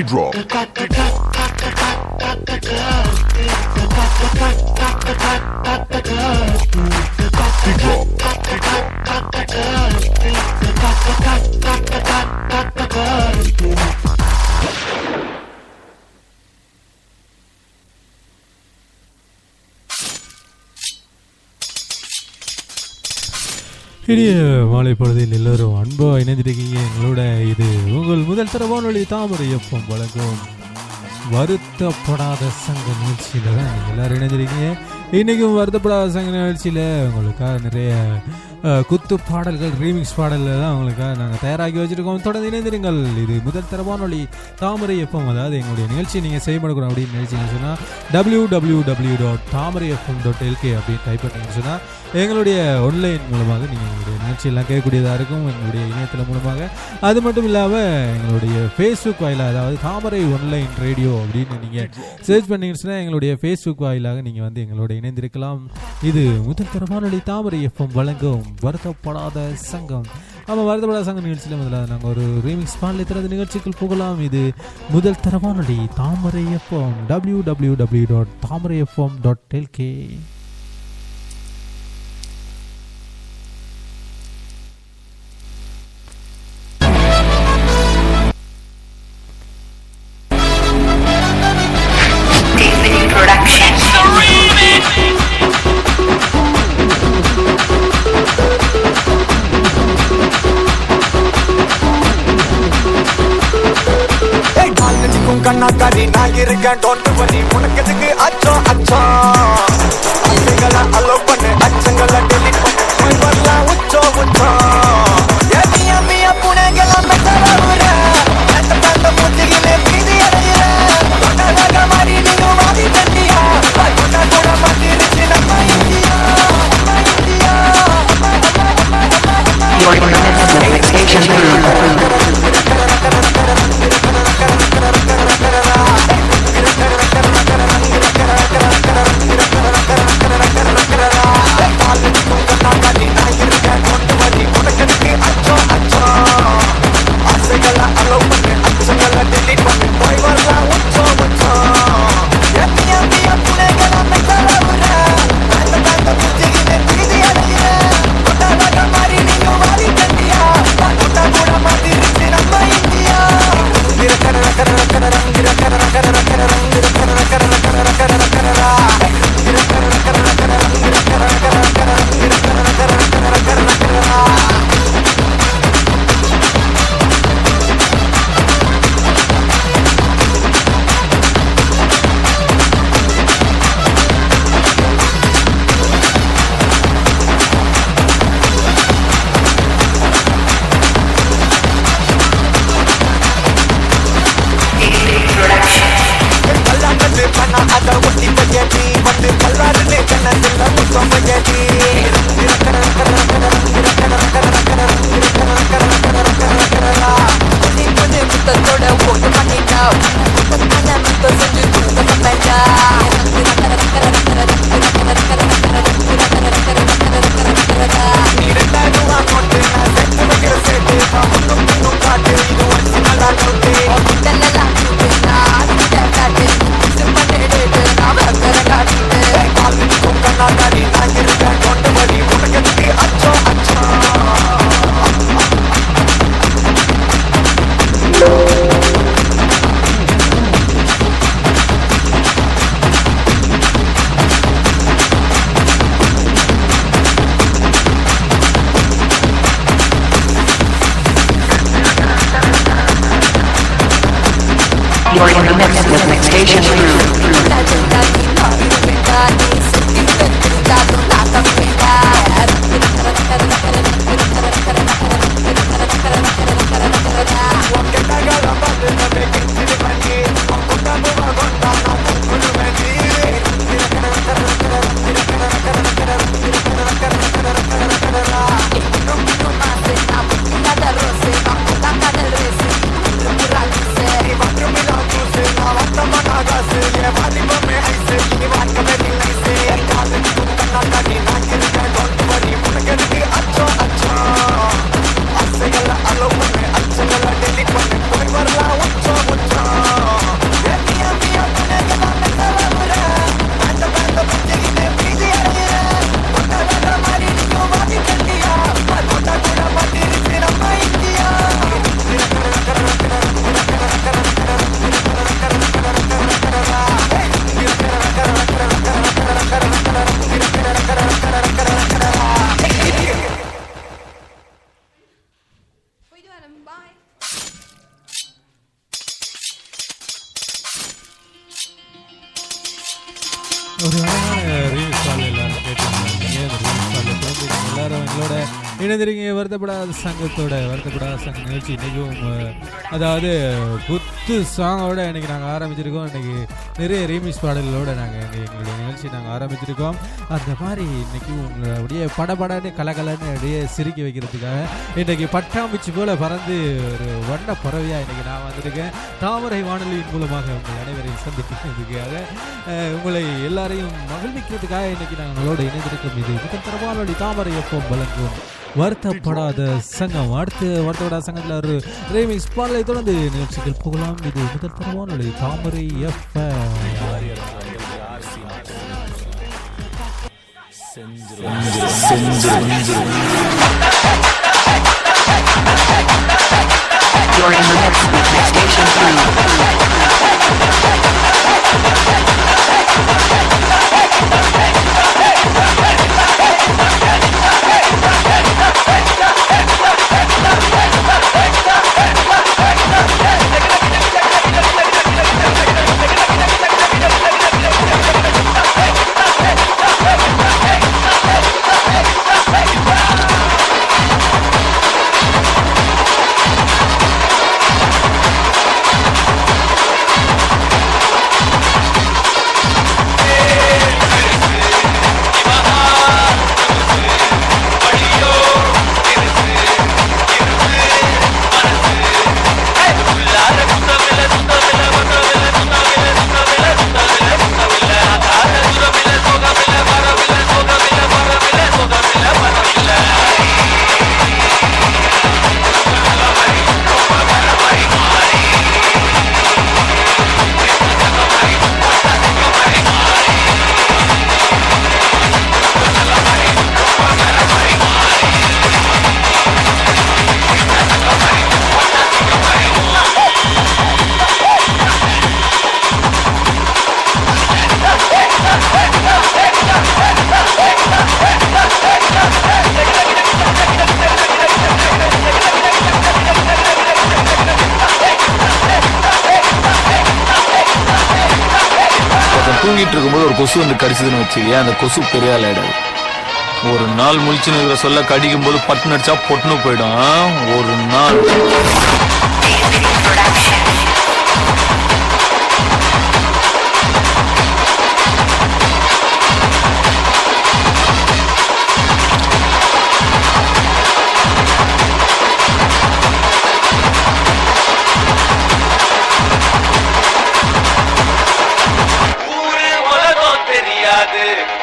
drop. இனிய மாலை பொழுதில் எல்லோரும் அன்பா இணைந்திருக்கீங்க எங்களோட. இது உங்கள் முதல் தர வானொலி தாமரை எப்பம் வழங்கும் வருத்தப்படாத சங்க நிகழ்ச்சியில் தான் நீங்கள் எல்லோரும் இணைஞ்சிருக்கீங்க. இன்றைக்கும் வருத்தப்படாத சங்க நிகழ்ச்சியில் உங்களுக்காக நிறைய குத்து பாடல்கள், ரீமிக்ஸ் பாடல்கள் தான் உங்களுக்காக நாங்கள் தயாராகி வச்சுருக்கோம். தொடர்ந்து இணைந்திருங்கள். இது முதல் தர வானொலி தாமரை எப்பம். அதாவது எங்களுடைய நிகழ்ச்சி நீங்கள் செய்யப்படக்கூடாது அப்படின்னு நிகழ்ச்சின்னு சொன்னால் www.tamarayfm.lk அப்படின்னு டைப் பண்ணிங்கன்னு சொன்னால் எங்களுடைய ஆன்லைன் மூலமாக நீங்கள் எங்களுடைய நிகழ்ச்சியெல்லாம் கேட்கக்கூடியதாக இருக்கும், எங்களுடைய இணையதளம் மூலமாக. அது மட்டும் இல்லாமல் எங்களுடைய ஃபேஸ்புக் வாயிலாக, அதாவது தாமரை ஆன்லைன் ரேடியோ அப்படின்னு நீங்கள் சர்ச் பண்ணிங்கன்னு சொன்னால் எங்களுடைய ஃபேஸ்புக் வாயிலாக நீங்கள் வந்து எங்களோட இணைந்திருக்கலாம். இது முதல் தர வானொலி தாமரை எஃப்எம் வழங்கும் வருத்தப்படாத சங்கம். ஆமாம், வருத்தப்படாத சங்கம் நிகழ்ச்சியில் முதல்ல நாங்கள் ஒரு ரீமிக்ஸ் பாடலை திறந்த நிகழ்ச்சிக்குள் போகலாம். இது முதல் தர வானொலி தாமரை எஃப்எம் www.tamarayfm.lk. கண்ணாக்காரி நான் இருக்கேன், டோன்ட் வரி. உனக்கு எதுக்கு அச்சம் அச்சம்? அச்சங்களை அலோ பண்ணு, அச்சங்களை டெலிட் பண்ணு. போய் வரலாம் உச்சம் உச்சம். ஏமியா மியா புனங்கெல்லாம் மெத்தராவுற அந்த அந்த மூச்சிகளே பீதி அடையிற கொண்டாடாக மாறி நீங்க மாறி தண்டியா கொண்டா கூட மாட்டிருச்சு நம்ம India. You're in the mix with Mixstation Crew. ஒரு அழகான ரீல்ஸ் கால் எல்லாரும் கேட்டுருந்தீங்க. அந்த ரீல்ஸ் காலில் தோன்றி எல்லாரும் எங்களோட இணைந்திருக்கீங்க. வருத்தப்படாத சங்க நிகழ்ச்சி இன்றைக்கும் அதாவது குத்து சாங்கோட இன்றைக்கி நாங்கள் ஆரம்பிச்சிருக்கோம். இன்றைக்கி நிறைய ரீமிக்ஸ் பாடல்களோடு எங்களுடைய நிகழ்ச்சி நாங்கள் ஆரம்பிச்சிருக்கோம். அந்த மாதிரி இன்றைக்கி உங்களுடைய படபடன்னு கலகலன்னு அப்படியே சிரிக்க வைக்கிறதுக்காக இன்றைக்கி பட்டாம்பூச்சி போல் பறந்து ஒரு வண்ண பறவையாக இன்றைக்கி நான் வந்திருக்கேன். தாமரை வானொலியின் மூலமாக உங்கள் அனைவரையும் சந்திக்கிறதுக்காக உங்களை எல்லாரையும் மகிழ்விக்கிறதுக்காக இன்றைக்கி நாங்கள் உங்களோட இணைந்திருக்கோம். இது முதல் தர வானொலி தாமரை எப்போம் வழங்கும் வருத்தப்படாத சங்கம். அடுத்து வருத்தப்படாத சங்கத்தில் ஒரு ரீமிக்ஸ் பாடலை தொடர்ந்து நிகழ்ச்சிகள் போகலாம். இது முதல் தர வானொலி தாமரை FM. You're in the mix with Station 3. தூங்கிட்டு இருக்கும்போது ஒரு கொசு வந்து கடிச்சதுன்னு வச்சு அந்த கொசு பெரிய ஆளாயிடாது. ஒரு நாள் முழிச்சுன்னு இருக்கிற சொல்ல கடிக்கும் போது பட்டு அடிச்சா பொட்டுன்னு போயிடும். ஒரு நாள்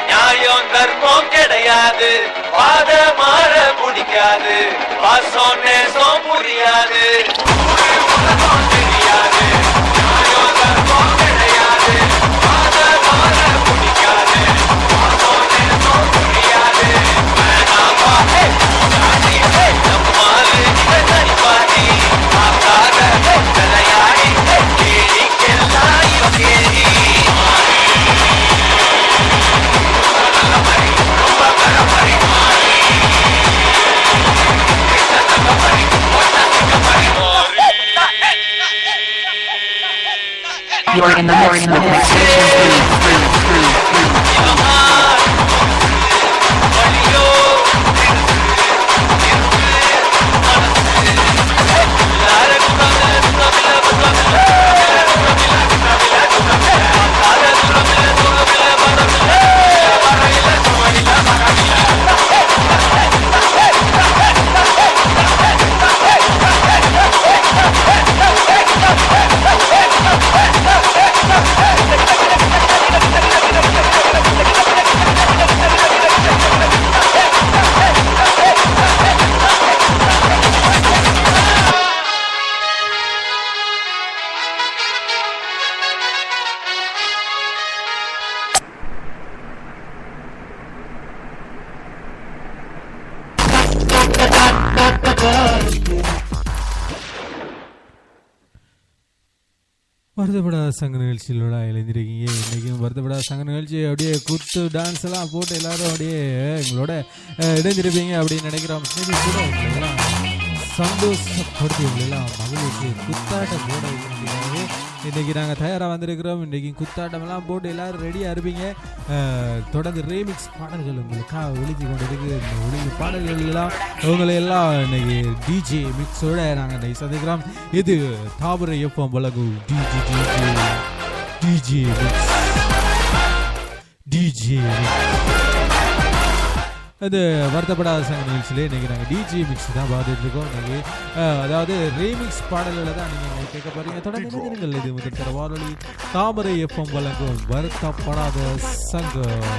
நியாயம் தர்மம் கிடையாது, பாத மாற பிடிக்காது, பாசம் நேசம் புரியாது. உலகம் தெரியாது, நியாயம் தர்மம் கிடையாது, பாத மாற பிடிக்காது, பாசம் நேசம் புரியாது. வேணாமா நம்மாலு தனிப்பாடி ஆகாத தலையாடி கேளிக்கெல்லாம் இவ கேள்வி. You're in the mix with Station 3. வருத்தப்படாத சங்க நிகழ்ச்சியிலோட இணைந்திருக்கீங்க. இன்றைக்கும் வருத்தப்படாத சங்க நிகழ்ச்சி அப்படியே குத்து டான்ஸ் எல்லாம் போட்டு எல்லாரும் அப்படியே எங்களோட இணைஞ்சிருப்பீங்க அப்படின்னு நினைக்கிறோம். கூட சந்தோஷப்படுத்தி எல்லாம் மகளுக்கு குத்தாட்டம் போட வைக்கிறதுக்காகவே இன்றைக்கி நாங்கள் தயாராக வந்திருக்கிறோம். இன்றைக்கி குத்தாட்டமெல்லாம் போட்டு எல்லோரும் ரெடியாக இருப்பீங்க. தொடர்ந்து ரீமிக்ஸ் பாடல்கள் உங்களுக்காக ஒழித்து கொண்டு இருக்கு. இந்த ஒளிவு பாடல்கள் எல்லாம் உங்களை எல்லாம் இன்னைக்கு டிஜே மிக்ஸோட நாங்கள் இன்றைக்கி சந்திக்கிறோம். இது தாமரை எஃப்எம் வழங்கும் டிஜே மிக்ஸ். அது வருத்தப்படாத சங்க நிகழ்ச்சியிலே இன்றைக்கி நாங்கள் டிஜே மிக்ஸ் தான் பார்த்துட்டு இருக்கோம். இன்றைக்கி அதாவது ரீமிக்ஸ் பாடல்களை தான் நீங்கள் கேட்க போகிறீங்க. தொடர்ந்து இணைந்திருங்கள். இது முதல் தர வானொலி தாமரை எஃப்எம் வழங்கும் வருத்தப்படாத சங்கம்.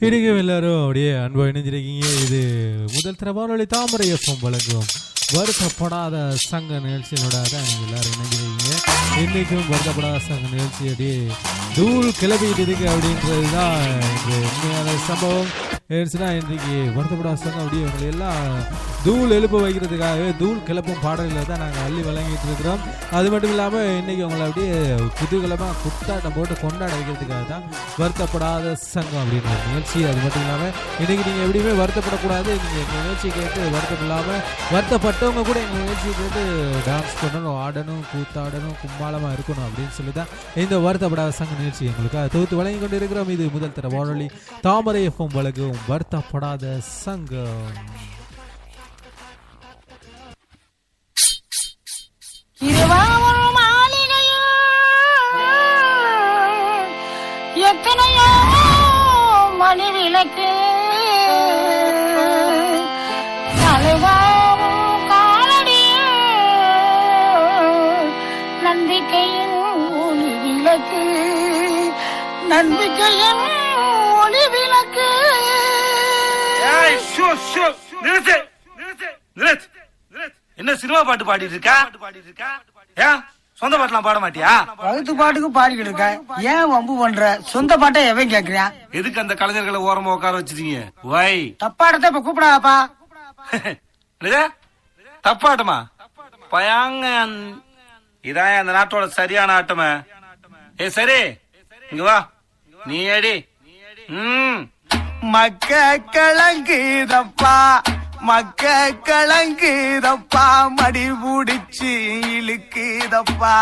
இன்றைக்கும் எல்லாரும் அப்படியே அன்பா இணைஞ்சிருக்கீங்க. இது முதல் தர வானொலி தாமரை எஃப்எம் வழங்கும் வருத்தப்படாத சங்க நிகழ்ச்சியினோட தான் நீங்கள் எல்லாரும் இணைஞ்சிருக்கீங்க. இன்றைக்கும் வருத்தப்படாத சங்க நிகழ்ச்சி அப்படியே தூள் கிளப்பிட்டு இருக்கு அப்படின்றது தான் இன்று உண்மையான சம்பவம். ஏன்னா இன்றைக்கு வருத்தப்படாத சங்கம் அப்படியே இவங்களை எல்லாம் தூள் எழுப்ப வைக்கிறதுக்காகவே தூள் கிளப்பும் பாடல்களை தான் நாங்கள் அள்ளி வழங்கிட்டு இருக்கிறோம். அது மட்டும் இல்லாமல் இன்றைக்கி அவங்களை அப்படியே குதூகலமாக குத்தாட்டம் போட்டு கொண்டாட வைக்கிறதுக்காக தான் வருத்தப்படாத சங்கம் அப்படின்னு ஒரு நிகழ்ச்சி. அது மட்டும் இல்லாமல் இன்றைக்கி நீங்கள் எப்படியுமே வருத்தப்படக்கூடாது. நீங்கள் எங்கள் நிகழ்ச்சி கேட்டு வருத்தம் இல்லாமல் வருத்தப்பட்டவங்க கூட எங்கள் நிகழ்ச்சி கேட்டு டான்ஸ் பண்ணணும், ஆடணும், கூத்தாடணும், கும்மாளமாக இருக்கணும் அப்படின்னு சொல்லி தான் இந்த வருத்தப்படாத சங்க நிகழ்ச்சி எங்களுக்கு தொகுத்து வழங்கி கொண்டு இருக்கிறோம். இது முதல் தர வானொலி தாமரை எஃப்எம் வழங்கும் வருத்தப்படாத சங்கம். திருவாவூர் மாளிகையில் எத்தனையோ மணி விளக்கு தலைவாவும் காலடியில் நம்பிக்கையின் ஒளி விளக்கு, நம்பிக்கையின் ஒளி விளக்கு. என்ன சினிமா பாட்டு பாடிட்டு இருக்கா? ஏன் சொந்த பாட்டுலாம் பாட மாட்டியா? பகுத்து பாட்டுக்கு பாடிக்கிட்டு இருக்க, ஏன் வம்பு பண்ற? சொந்த பாட்டை எவன் கேக்குறான்? எதுக்கு அந்த கலைஞர்களை ஓரமா உட்கார வச்சிருக்கீங்க? வை தப்பாடத்தை இப்ப கூப்பிடாப்பா. தப்பாட்டமா பயாங்க, இதான் அந்த நாட்டோட சரியான ஆட்டமே. ஏ சரி, இங்க வா, நீ அடி. மக்க கலங்குதப்பா, மக்க கலங்குதப்பா, மடி பிடிச்சி இழுக்குதப்பா,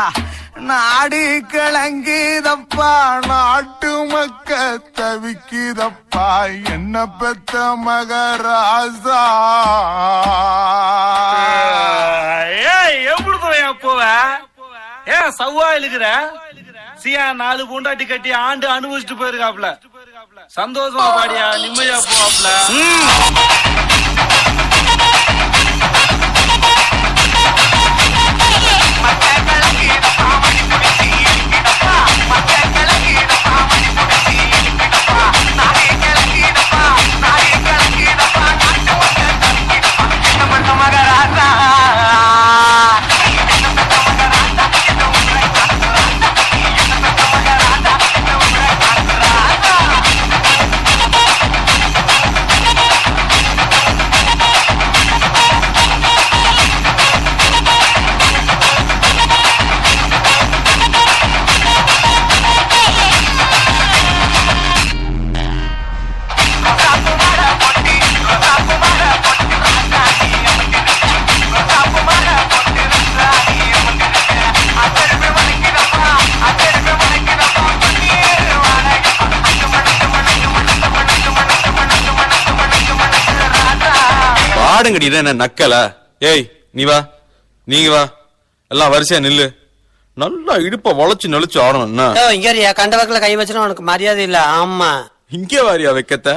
நாடு கலங்குதப்பா, நாட்டு மக்க தவிக்குதப்பா, என்ன பெத்த மகராசா. எப்படி போவ? ஏன் சவ்வா இழுக்கிற? சியா 4 பூண்டாட்டி கட்டி ஆண்டு அனுபவிச்சுட்டு போயிருக்காப்ல. சந்தோஷமா பாடியா, நிம்மதியா போவாப்ல. ஆடுங்கடி, என்ன நக்கல? ஏய் நீ வா, நீங்க வா, எல்லாம் வரிசையா நில்லு. நல்லா இடுப்ப வளைச்சு நெளிச்சு ஆடணும். இங்க கண்ட வக்கல கை வச்சுனா உனக்கு மரியாதை இல்ல. ஆமா, இங்கே வாரியா வைக்கத்த?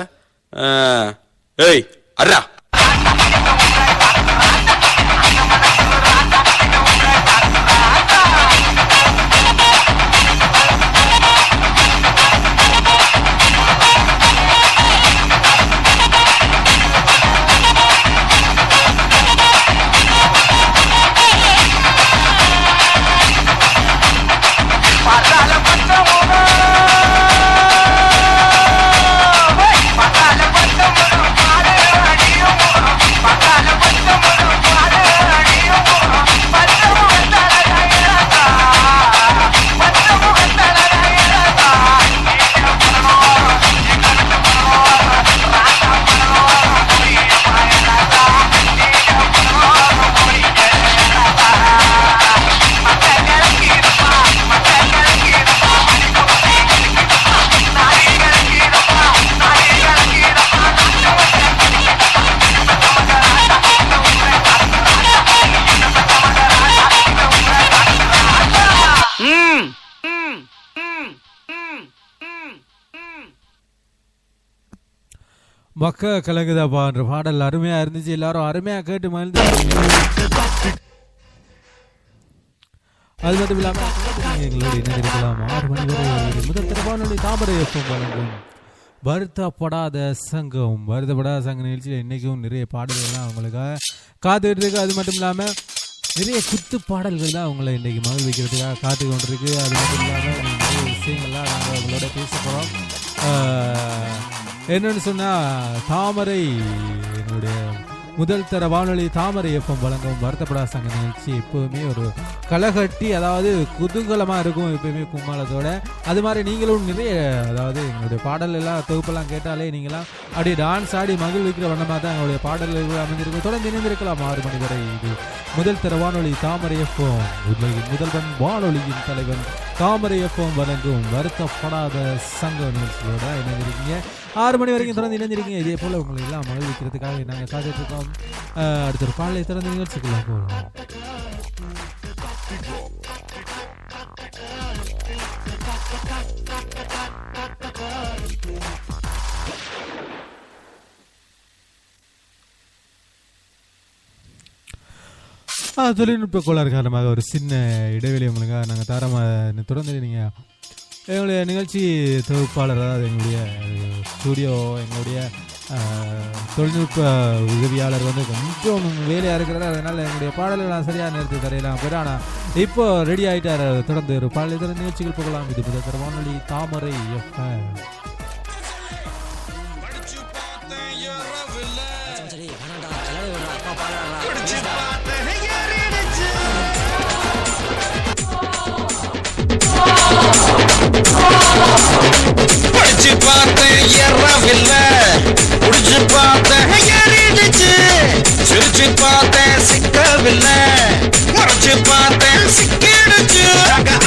ஏய் அர்ரா. மக்க கலங்குதாப்பா என்ற பாடல் அருமையா இருந்துச்சு. எல்லாரும் அருமையா கேட்டு மகிழ்ந்து. அது மட்டும் இல்லாமல் எங்களோடு இணைந்திருக்கலாம் 6 மணி வரை முதல் தர வானொலி தாமரை எஃப்எம் வழங்கும் வருத்தப்படாத சங்கம் நிகழ்ச்சியில் இன்றைக்கும் நிறைய பாடல்கள்லாம் அவங்களுக்காக காத்துக்கிட்டு இருக்கு. அது மட்டும் இல்லாமல் நிறைய குத்து பாடல்கள் தான் அவங்கள இன்றைக்கி மகிழ்விக்கிறதுக்காக காத்து கொண்டிருக்கு. அது மட்டும் இல்லாமல் நிறைய விஷயங்கள்லாம் நாங்கள் அவங்களோட பேச போகிறோம். என்னென்னு சொன்னால் தாமரை என்னுடைய முதல் தர வானொலி தாமரை எஃப்எம் வழங்கும் வருத்தப்படா சங்க நிகழ்ச்சி எப்போவுமே ஒரு களைகட்டி அதாவது குதூகலமாக இருக்கும் எப்போயுமே கும்மாளத்தோட. அது மாதிரி நீங்களும் நிறைய அதாவது எங்களுடைய பாடல் எல்லாம் தொகுப்பெல்லாம் கேட்டாலே நீங்களாம் அப்படியே டான்ஸ் ஆடி மகிழ்விக்கிற வண்ணமாக தான் எங்களுடைய பாடல்கள் அமைந்திருக்கும். தொடர்ந்து இணைந்திருக்கலாம் 6 மணி வரை. இது முதல் தர வானொலி தாமரை எஃப்எம் உலகின் முதல்வன் வானொலியின் தலைவன் தாமரை எஃப்எம் வழங்கும் வருத்தப்படாத சங்க நிகழ்ச்சியோட இணைந்திருக்கீங்க. 6 மணி வரைக்கும் தொடர்ந்து இணைந்திருக்கீங்க. இதே போல் உங்களை எல்லாம் மகிழ்விக்கிறதுக்காக நாங்கள் காத்துட்டு இருக்கோம். அடுத்த ஒரு பாடலை திறந்து நிகழ்ச்சிக்குள்ள போகலாம். தொழில்நுட்ப கோளாறு காரணமாக ஒரு சின்ன இடைவெளி உங்களுக்காக நாங்கள் தரமாக தொடர்ந்து நீங்கள் எங்களுடைய நிகழ்ச்சி தொகுப்பாளர் அதாவது எங்களுடைய ஸ்டூடியோ எங்களுடைய தொழில்நுட்ப உதவியாளர் வந்து கொஞ்சம் வேலையாக இருக்கிறார். அதனால் எங்களுடைய பாடல்கள் நான் சரியாக நேரத்தை தரையலாம் போயிட்டு ஆனால் இப்போ ரெடி ஆகிட்டார். தொடர்ந்து ஒரு பாடலை தொடர்ந்து நிகழ்ச்சிகள் போகலாம். இது முதல் தர வானொலி தாமரை எஃப்எம். படிச்சு பார்த்தேன் ஏறவில்லை, குடிச்சு பார்த்தேன் ஏறிடுச்சு, சிரிச்சு பார்த்தேன் சிக்கவில்லை, முறைச்சு பார்த்தேன் சிக்கிடுச்சு.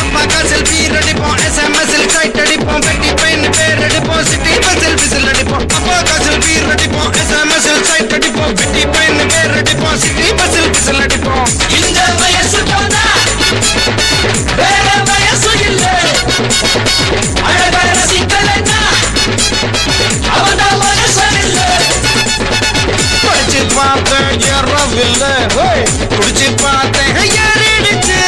அம்மா செல்ஃபி அடிப்போம், SMS டைட் அடிப்போம், பெட்டி பெயின் பேர் அடிப்போம், சிட்டி பஸ்ஸில் விசில் அடிப்போம். அப்பா செல்ஃபி அடிப்போம், SMS டைட் அடிப்போம், பெட்டி பெயின் பேர் அடிப்போம், சிட்டி பஸ்ஸில் விசில் அடிப்போம். இந்த வயசு போனா வேற வயசு இல்லை, அழகான சிக்கலன்னா அவதான் மனசனில்லை. படிச்சு பார்த்தேன் ஏறவில்லை, குடிச்சு பார்த்தேன் ஏறிடுச்சு.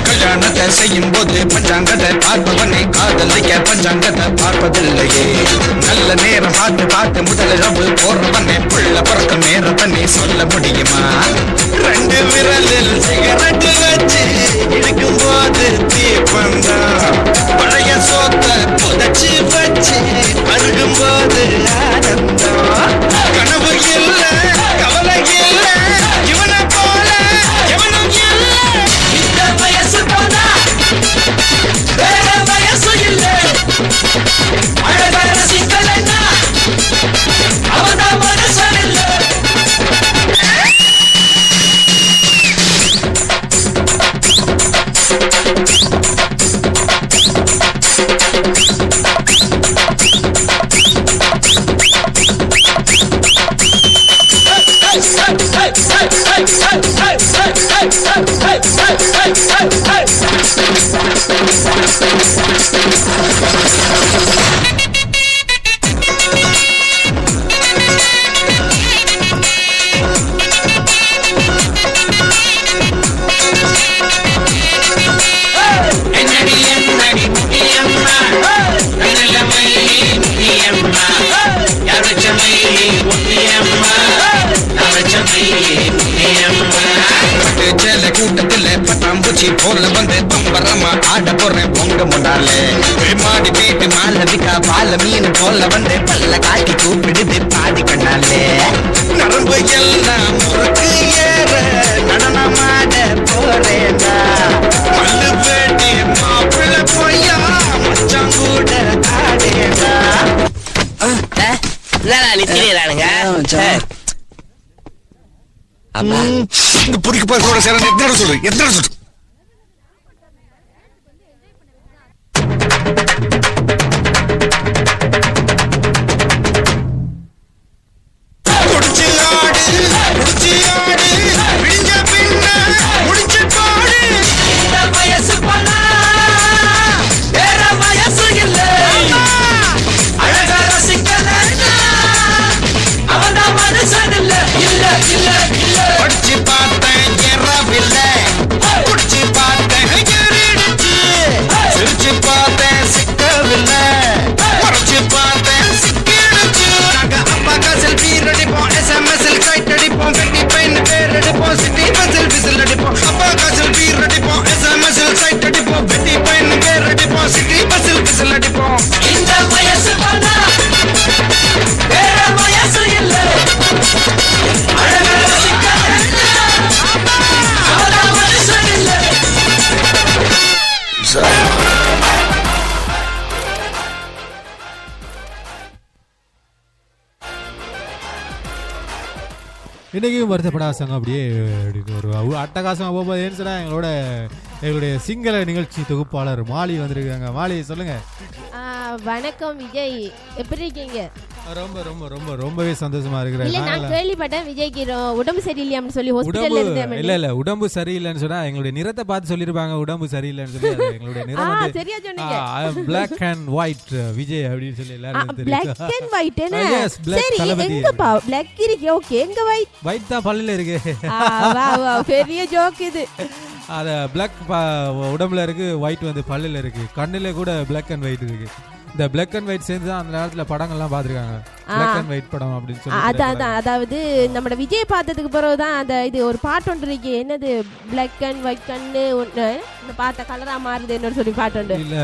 கல்யாணத்தை செய்யும் போது பஞ்சாங்கத்தை பார்ப்பவனை காதலிக்க பஞ்சாங்கத்தை பார்ப்பதில்லையே. நல்ல நேரம் பார்த்து பார்த்து முதலிரவு போறவனை புள்ள பிறக்க நேரத்தை நீ சொல்ல முடியுமா? 2 விரலில் சிகரெட்டு வச்சு இடிக்கும் போது தீப்பந்தான், பழைய சோத்த புதைச்சி வச்சு அருகும் போது ஆனந்தம். கனவு இல்ல கவலை இல்ல இவனை போல எவனும் இல்ல. இந்த வயசு போனா வேற வயசு இல்ல, அழகான சிக்கலன்னா அவதான் மனசனில்லை. கூட்டத்தில் பட்டாம்பூச்சி போல வந்து பம்பரமா ஆட போறேன் பொங்க முன்னாலே. மாடி வீட்டு மாலவிக்கா பால மீன் போல வந்து பல்ல காட்டி கூப்பிடுது பாடி கண்ணாலே. நரம்பு எல்லாம் முறுக்கு ஏற நடனமாட போறேனா, மல்லு பேட்டி மாப்பிள்ள பொய்யா மச்சான் கூட ஆடேனா. நித்திரானுங்க இந்த புடிக்கு போற சேர எத்தனை சொல்லு எத்தனை சொல்லு. குடிச்சு ஆடு இன்றைக்கும் வருத்தப்படாத சங்கம் அப்படியே ஒரு அட்டகாசமாக போகும்போது ஏன்னு சொன்னால் எங்களுடைய சிங்கள நிகழ்ச்சி தொகுப்பாளர் மாலி வந்திருக்காங்க. மாலி சொல்லுங்க. வணக்கம் விஜய், எப்படி இருக்கீங்க? ரொம்ப ரொம்ப ரொம்ப ரொம்பவே சந்தோஷமா இருக்கிறேன். இல்ல நான் கேள்விப்பட்டேன் விஜய்க்கு உடம்பு சரியில்லையான்னு சொல்லி ஹாஸ்பிடல்ல இருந்தேன். இல்ல உடம்பு சரியில்லைன்னு சொன்னா எங்களுடைய நிறத்தை பார்த்து சொல்லிருப்பாங்க உடம்பு சரியில்லைன்னு சொல்லி. எங்களுடைய நிறம் வந்து சரியா சொன்னீங்க. Black and white விஜய் அப்படினு சொல்லி எல்லாரும் தெரியும். Black and white என்ன? சரி எங்கப்பா Black இருக்கு? ஓகே, எங்க white தான் பல்லுல இருக்கு. வா பெரிய ஜோக் இது. அத Black உடம்புல இருக்கு, white வந்து பல்லுல இருக்கு. கண்ணுல கூட Black and white இருக்கு. இந்த பிளாக் அண்ட் ஒயிட் சேர்ந்து தான் அந்த நேரத்துல படங்கள்லாம் பாத்துருக்காங்க. பிளாக் அண்ட் ஒயிட் படம் அப்படின்னு சொல்லி அதாவது நம்ம விஜய் பார்த்ததுக்கு பிறகுதான் அந்த இது ஒரு பாட்டு ஒன்று இருக்கு. என்னது பிளாக் அண்ட் ஒயிட் கண்ணு ஒன்று இந்த பார்த்த கலரா மாறுது என்ன சொல்லி பாட்டு ஒன்று இல்ல.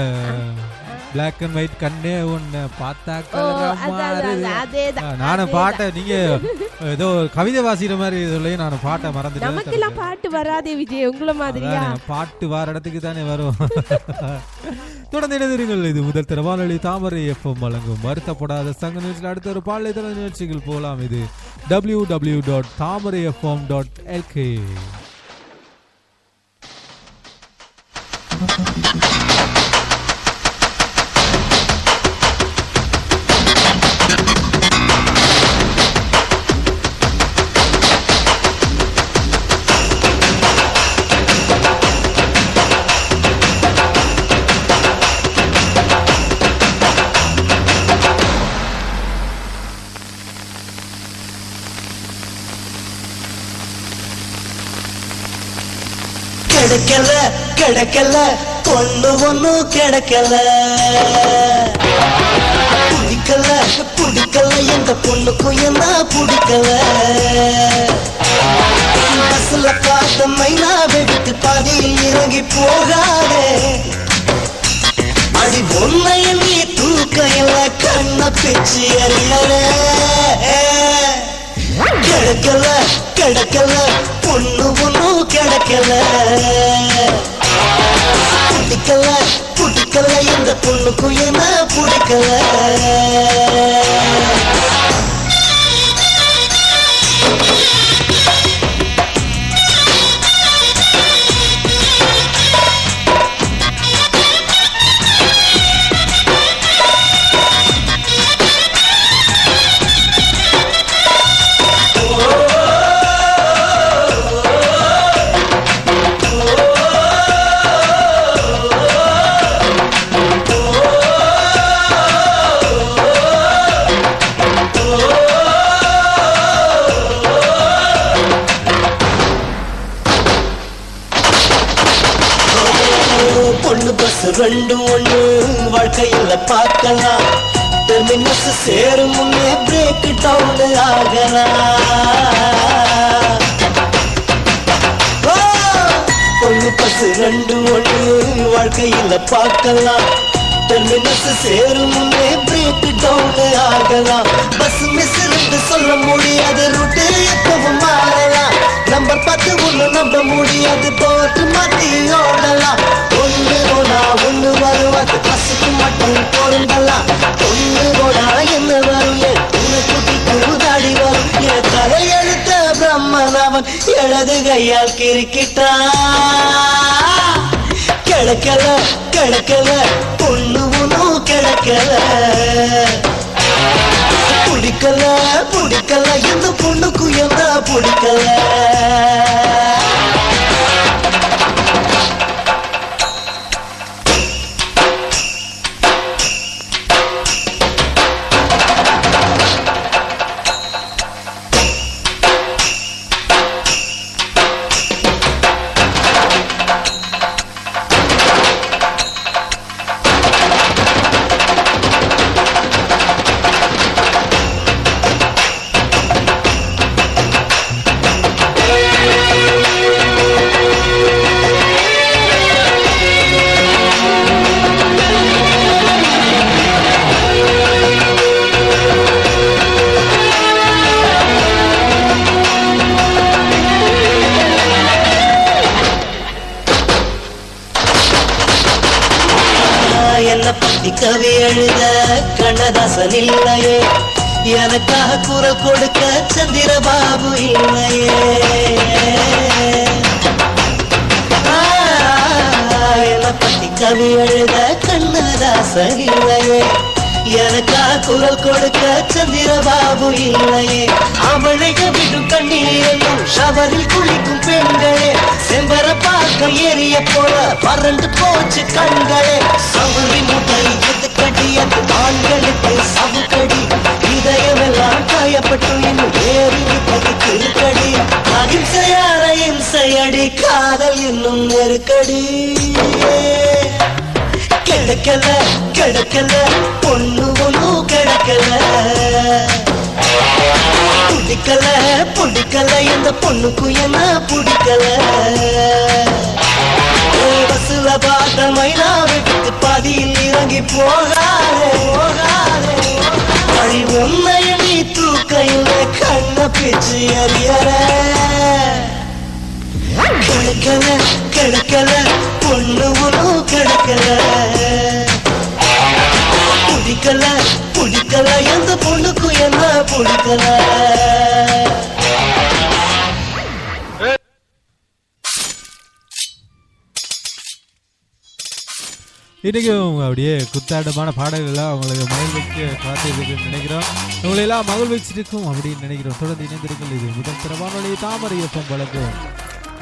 பிளாக் அண்ட் ஒயிட் கண்ணே ஒன்னு பார்த்தா கலரா மாறுது. நானும் பாட்டை நீங்க ஏதோ கவிதை வாசிக்கிற மாதிரி சொல்லி நான் பாட்டை மறந்துட்டேன். நமக்கெல்லாம் பாட்டு வராதே விஜய், உங்கள மாதிரியா? பாட்டு வார இடத்துக்கு தானே வரும். தொடர்ந்து இணைந்திருங்கள். இது முதல் தர வானொலி தாமரை FM வழங்கும் வருத்தப்படாத சங்க நிகழ்ச்சியில் அடுத்த ஒரு பாடலை தர நிகழ்ச்சிகள் போகலாம். இது www.thamarayfm.lk. கிடைக்கல கிடைக்கல பொண்ணு ஒண்ணும் கிடைக்கல, பிடிக்கல பிடிக்கல எந்த பொண்ணுக்கும் என்ன பிடிக்கல. பஸ்ல காத்த மைனாவை விட்டு பாதியில் இறங்கி போகாதே, அடி உன்னை நீ தூக்கையில கண்ண பிச்சு எறியல. கிடைக்கல கிடைக்கல பொண்ணு ஒண்ணும் கிடைக்கல, பிடிக்கல பிடிக்கல எந்த பொண்ணுக்கும் என்ன பிடிக்கல. ரெண்டும் ஒண்ணு வாழ்க்கையில பார்க்கலாம், டெர்மினஸ் சேரும் முன்னே பிரேக் டவுன் ஆகலாம். பொண்ணு பஸ் ரெண்டும் ஒண்ணு வாழ்க்கையில பார்க்கலாம், டெர்மினஸ் சேரும் முன்னே பிரேக் டவுன் ஆகலாம். பஸ் மிஸ் சொல்ல முடியாது, ரூட்டு எப்பவும் மாறலாம். நம்பர் 10 ஒண்ணு நம்ப முடியாது, போட்டு மாத்தி ஓடலாம். ஒண்ணு போனா ஒண்ணு வருவாது, பஸ்ஸுக்கு மட்டும் பொருந்தலாம். ஒண்ணு போனா என்ன வரும், உன்னை குட்டிக்கு உதாடி வரும். என் தலையெழுத்த பிரம்மன் அவன் இடது கையால் கிறுக்கிட்டான். கிடைக்கல கிடைக்கல பொண்ணு ஒண்ணும் கிடைக்கல, பிடிக்கல பிடிக்கல எந்த பொண்ணுக்கும் என்ன பிடிக்கல. கவி எழுத கண்ணதாசன் இல்லையே, எனக்காக குரல் கொடுக்க சந்திரபாபு இல்லையே என்னை பத்தி கவி எழுத கண்ணதாசன் இல்லையே எனக்காக குரல் கொடுக்க சந்திரபாபு இல்லையே அவளைக விடும் கண்ணீரையும் ஷவரில் குளிக்கும் பெண்களே செம்பர பார்க்க ஏறிய போல வறண்டு போச்சு கண்களே சவுரி முட்டை எதுக்கடிய ஆண்களுக்கு சவுக்கடி இதயமெல்லாம் காயப்பட்டு இன்னும் வேறு திருக்கடி அகிம்சையான இம்சையடி காதல் இன்னும் நெருக்கடி கிடைக்கல கிடைக்கல பொண்ணு ஒன்னும் கிடைக்கல பிடிக்கல பிடிக்கல இந்த பொண்ணுக்கு என்ன பிடிக்கல பஸ்ல பார்த்த மைனா வீட்டுக்கு பதியில் இறங்கி போகாதே போகாதே வழி உண்மையை நீ தூக்கையில் கண்ண பிச்சு அறியற கிடைக்கல கிடைக்கல பொண்ணு ஒன்னும் கிடைக்கல பிடிக்கல பிடிக்கல எந்த பொண்ணுக்கு என்ன பிடிக்கல இன்றைக்கும் அப்படியே குத்தாட்டமான பாடல்கள்லாம் அவங்களுக்கு மகிழ்விக்க காத்திருக்குன்னு நினைக்கிறோம். உங்களையெல்லாம் மகிழ்விச்சிருக்கும் அப்படின்னு நினைக்கிறோம். தொடர்ந்து இணைந்திருக்கும். இது முதல் திறவானொலி தாமரை எஃப்எம் வழங்கும்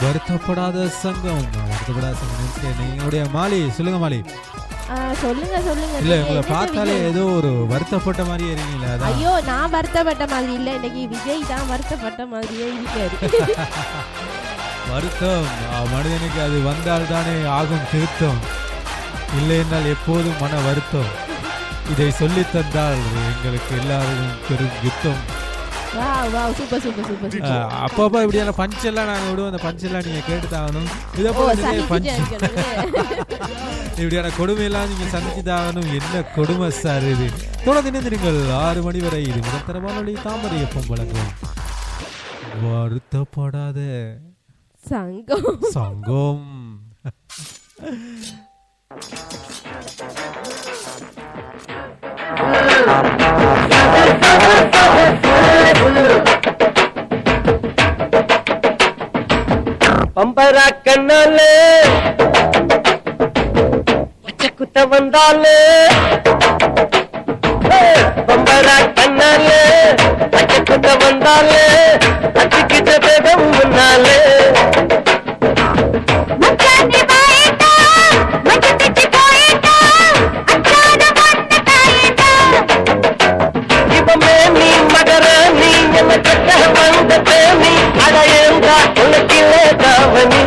வருத்தப்படாத சங்கம். வருத்தப்படாத சங்கம் எங்களுடைய மாலி. சொல்லுங்க மாலி. சொல்லுங்க சொல்லுங்க. இல்ல உங்களை பார்த்தாலே ஏதோ ஒரு வருத்தப்பட்ட மாதிரியே இருக்கீங்களா? ஐயோ நான் வருத்தப்பட்ட மாதிரி இல்ல, இன்னைக்கு விஜய் தான் வருத்தப்பட்ட மாதிரியே இருக்காரு. வருத்தம் மனிதனுக்கு அது வந்தால் தானே ஆகும் திருத்தம், இல்லை என்றால் எப்போதும் மன வருத்தம். இதை சொல்லி தந்தால் எங்களுக்கு எல்லாருக்கும் பெரும் யுத்தம். அப்பப்போ இப்படியான பஞ்செல்லாம் நாங்கள் விடுவோம். அந்த பஞ்செல்லாம் நீங்க கேட்டுதாகணும். இதை போல பஞ்சு இப்படியான கொடுமையெல்லாம் நீங்க சந்திச்சுதாகணும். என்ன கொடுமை சார் இது. தொடர்ந்து இணைந்திருங்கள் 6 மணி வரை. இது முதற்தரமான தாமரை எப்பம் வழங்கும் வருத்தப்படாத சங்கம். சங்கம். பம்பரா கண்ணாலே பச்சை குத்த வந்தாலே பம்பரா கண்ணாலே பச்சை குத்த வந்தாலே அச்சுக்கிட்ட பேகம் முன்னாலே நீ மகர நீ என்ன கட்ட வந்த தேனி அடையந்தா உனக்கிலே தாவணி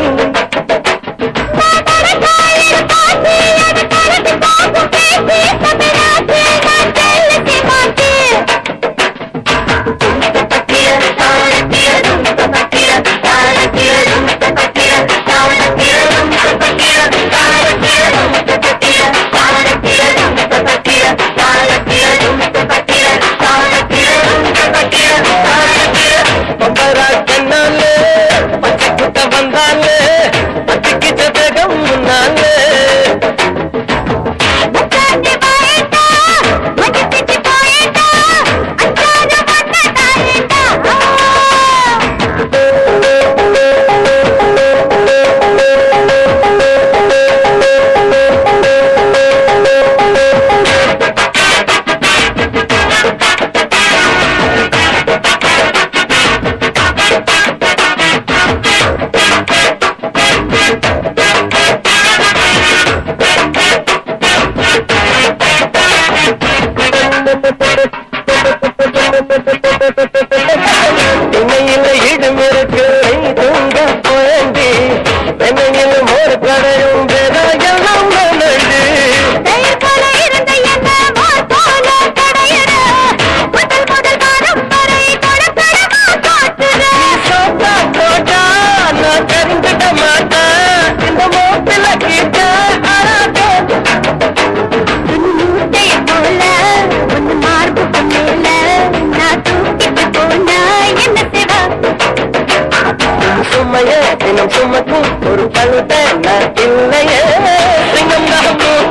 ஒரு பழுத இல்லையே சிங்கம் நகமும்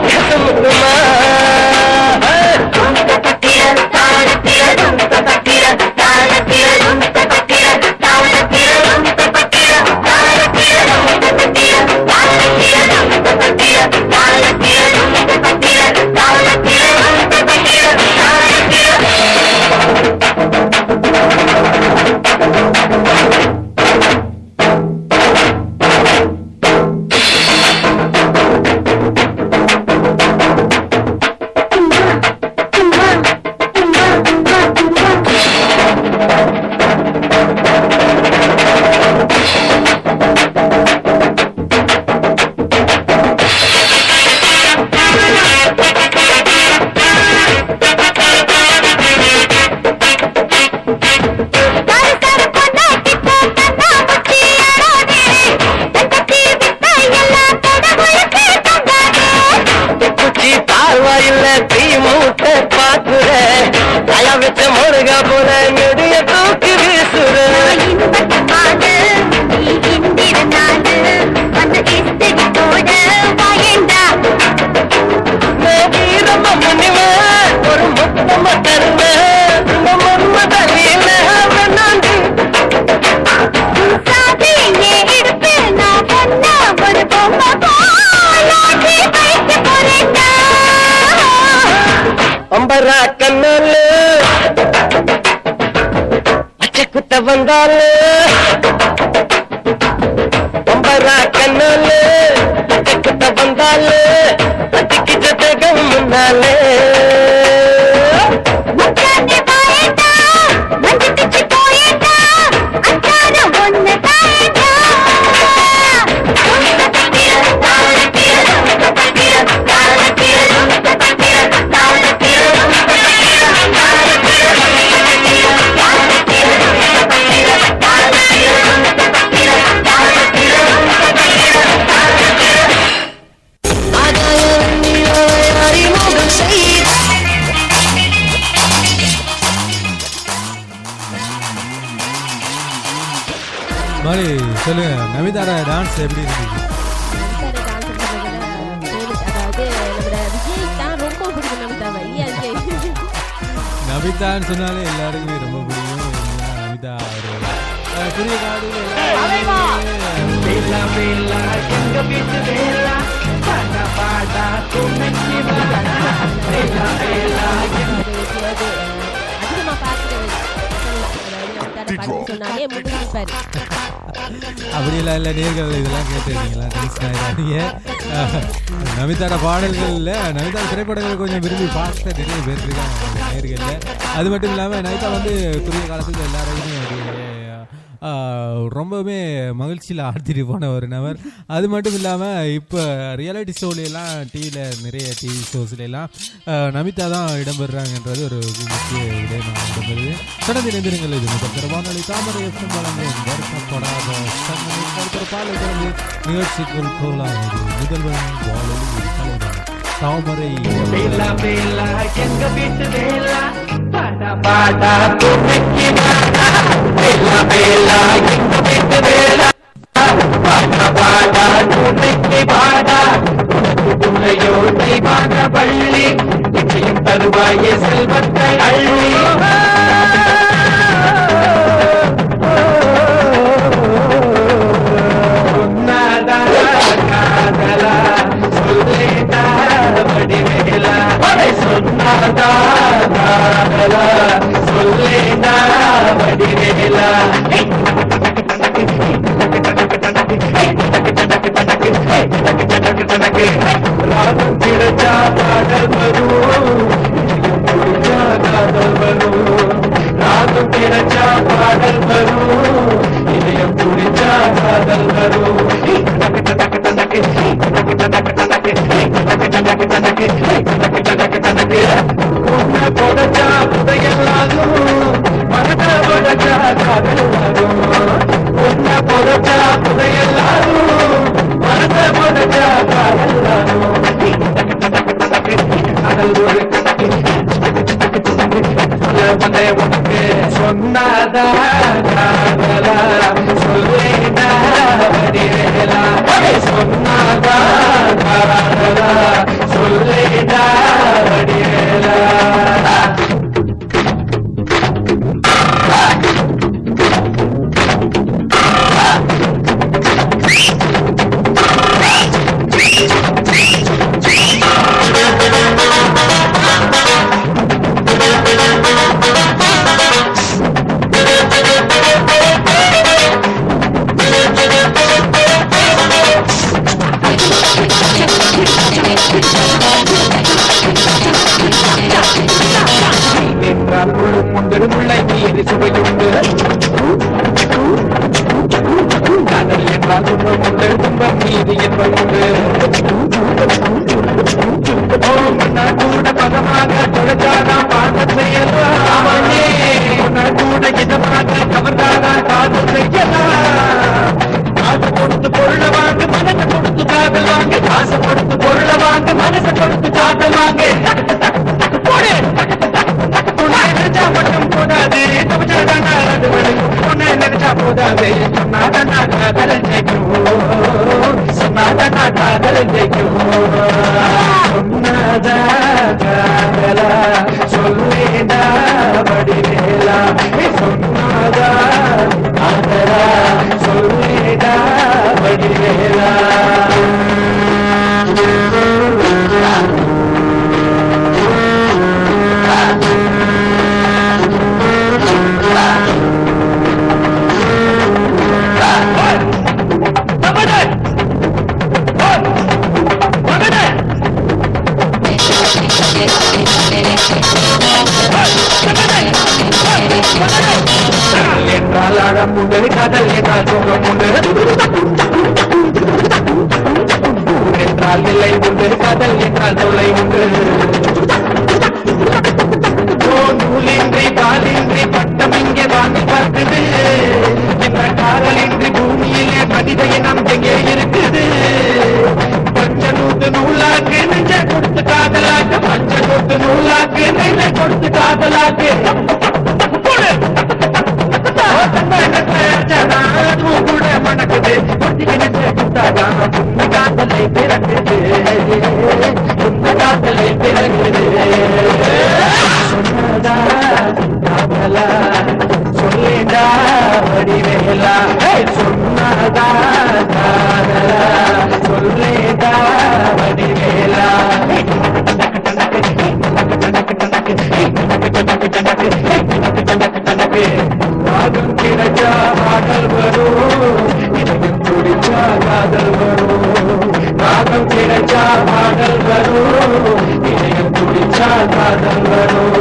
நம்ம கருண நம்ம தலையில வேணாண்டு அம்பரா கண்ணால பச்சை குத்த வந்தால அம்பரா கண்ணால பச்சை குத்த வந்தால பத்திக்கு ஜதகம் முன்னாலே மாதிரி சொல்லுங்க, நமிதார டான்ஸ் எப்படி இருந்துச்சு? நமிதான்னு சொன்னாலே எல்லாருக்குமே ரொம்ப பிடிக்கும். நமிதா ஒரு புதிய அப்படியெல்லாம் இல்லை. நேர்கள் இதெல்லாம் கேட்டுருக்கீங்களா? நமிதார பாடல்கள் இல்லை, நமிதா திரைப்படங்கள் கொஞ்சம் விரும்பி பார்த்த நிறைய பேர் இருக்காங்க நேர்களில். அது மட்டும் இல்லாமல் நமிதா வந்து குறுகிய காலத்தில் எல்லாரையுமே ரொம்பவுமே மகிழ்ச்சியில் ஆழ்த்திட்டு போன ஒரு நபர். அது மட்டும் இல்லாமல் இப்போ ரியாலிட்டி ஷோலாம் டிவியில் நிறைய டிவி ஷோஸ்லாம் நமிதா தான் இடம்பெறாங்கன்றது ஒரு முக்கிய விடயமாக இடம்பெறுது. தொடர்ந்து இணைந்திருங்கள். இது முதல் வானொலி தாமரை எஃப்எம் வழங்கும் வருத்தப்படாத பாலை தொடர்ந்து நிகழ்ச்சிக்குள் போகலாம். இது முதல்வன் வானொலி தாமரை பள்ளி தருவாயே செல்வத்தை அள்ளி என்றால் அழப்புண்டு காதல் என்றால் சுகம் உண்டு என்றால் இல்லை உண்டு காதல் என்றால் தொலை உண்டு நூலின்றி காலின்றி பட்டம் இங்கே வாங்கி பார்க்குது இந்த காதலின்றி பூமியிலே மனித இனம் எங்கே இருக்குது பஞ்ச நூத்து நூலாக்கு நெஞ்ச கொடுத்து காதலாக்கு பஞ்ச நூத்து நூலாக்கு நெஞ்ச கொடுத்து காதலாக்கு கூட மணக்குது காதலை பிறக்குது காதலை பிறக்குது சொன்னதா காதலா சொல்லேண்டா வடிவேலா சொன்னதா காதலா சொல்லேண்டா வடிவேலா ராகம் கிடைச்சா பாடல் வரும் இதயம் துடிச்சா காதல் வரும் ராகம் கிடைச்சா பாடல் வரும் இதயம் துடிச்சா காதல் வரும்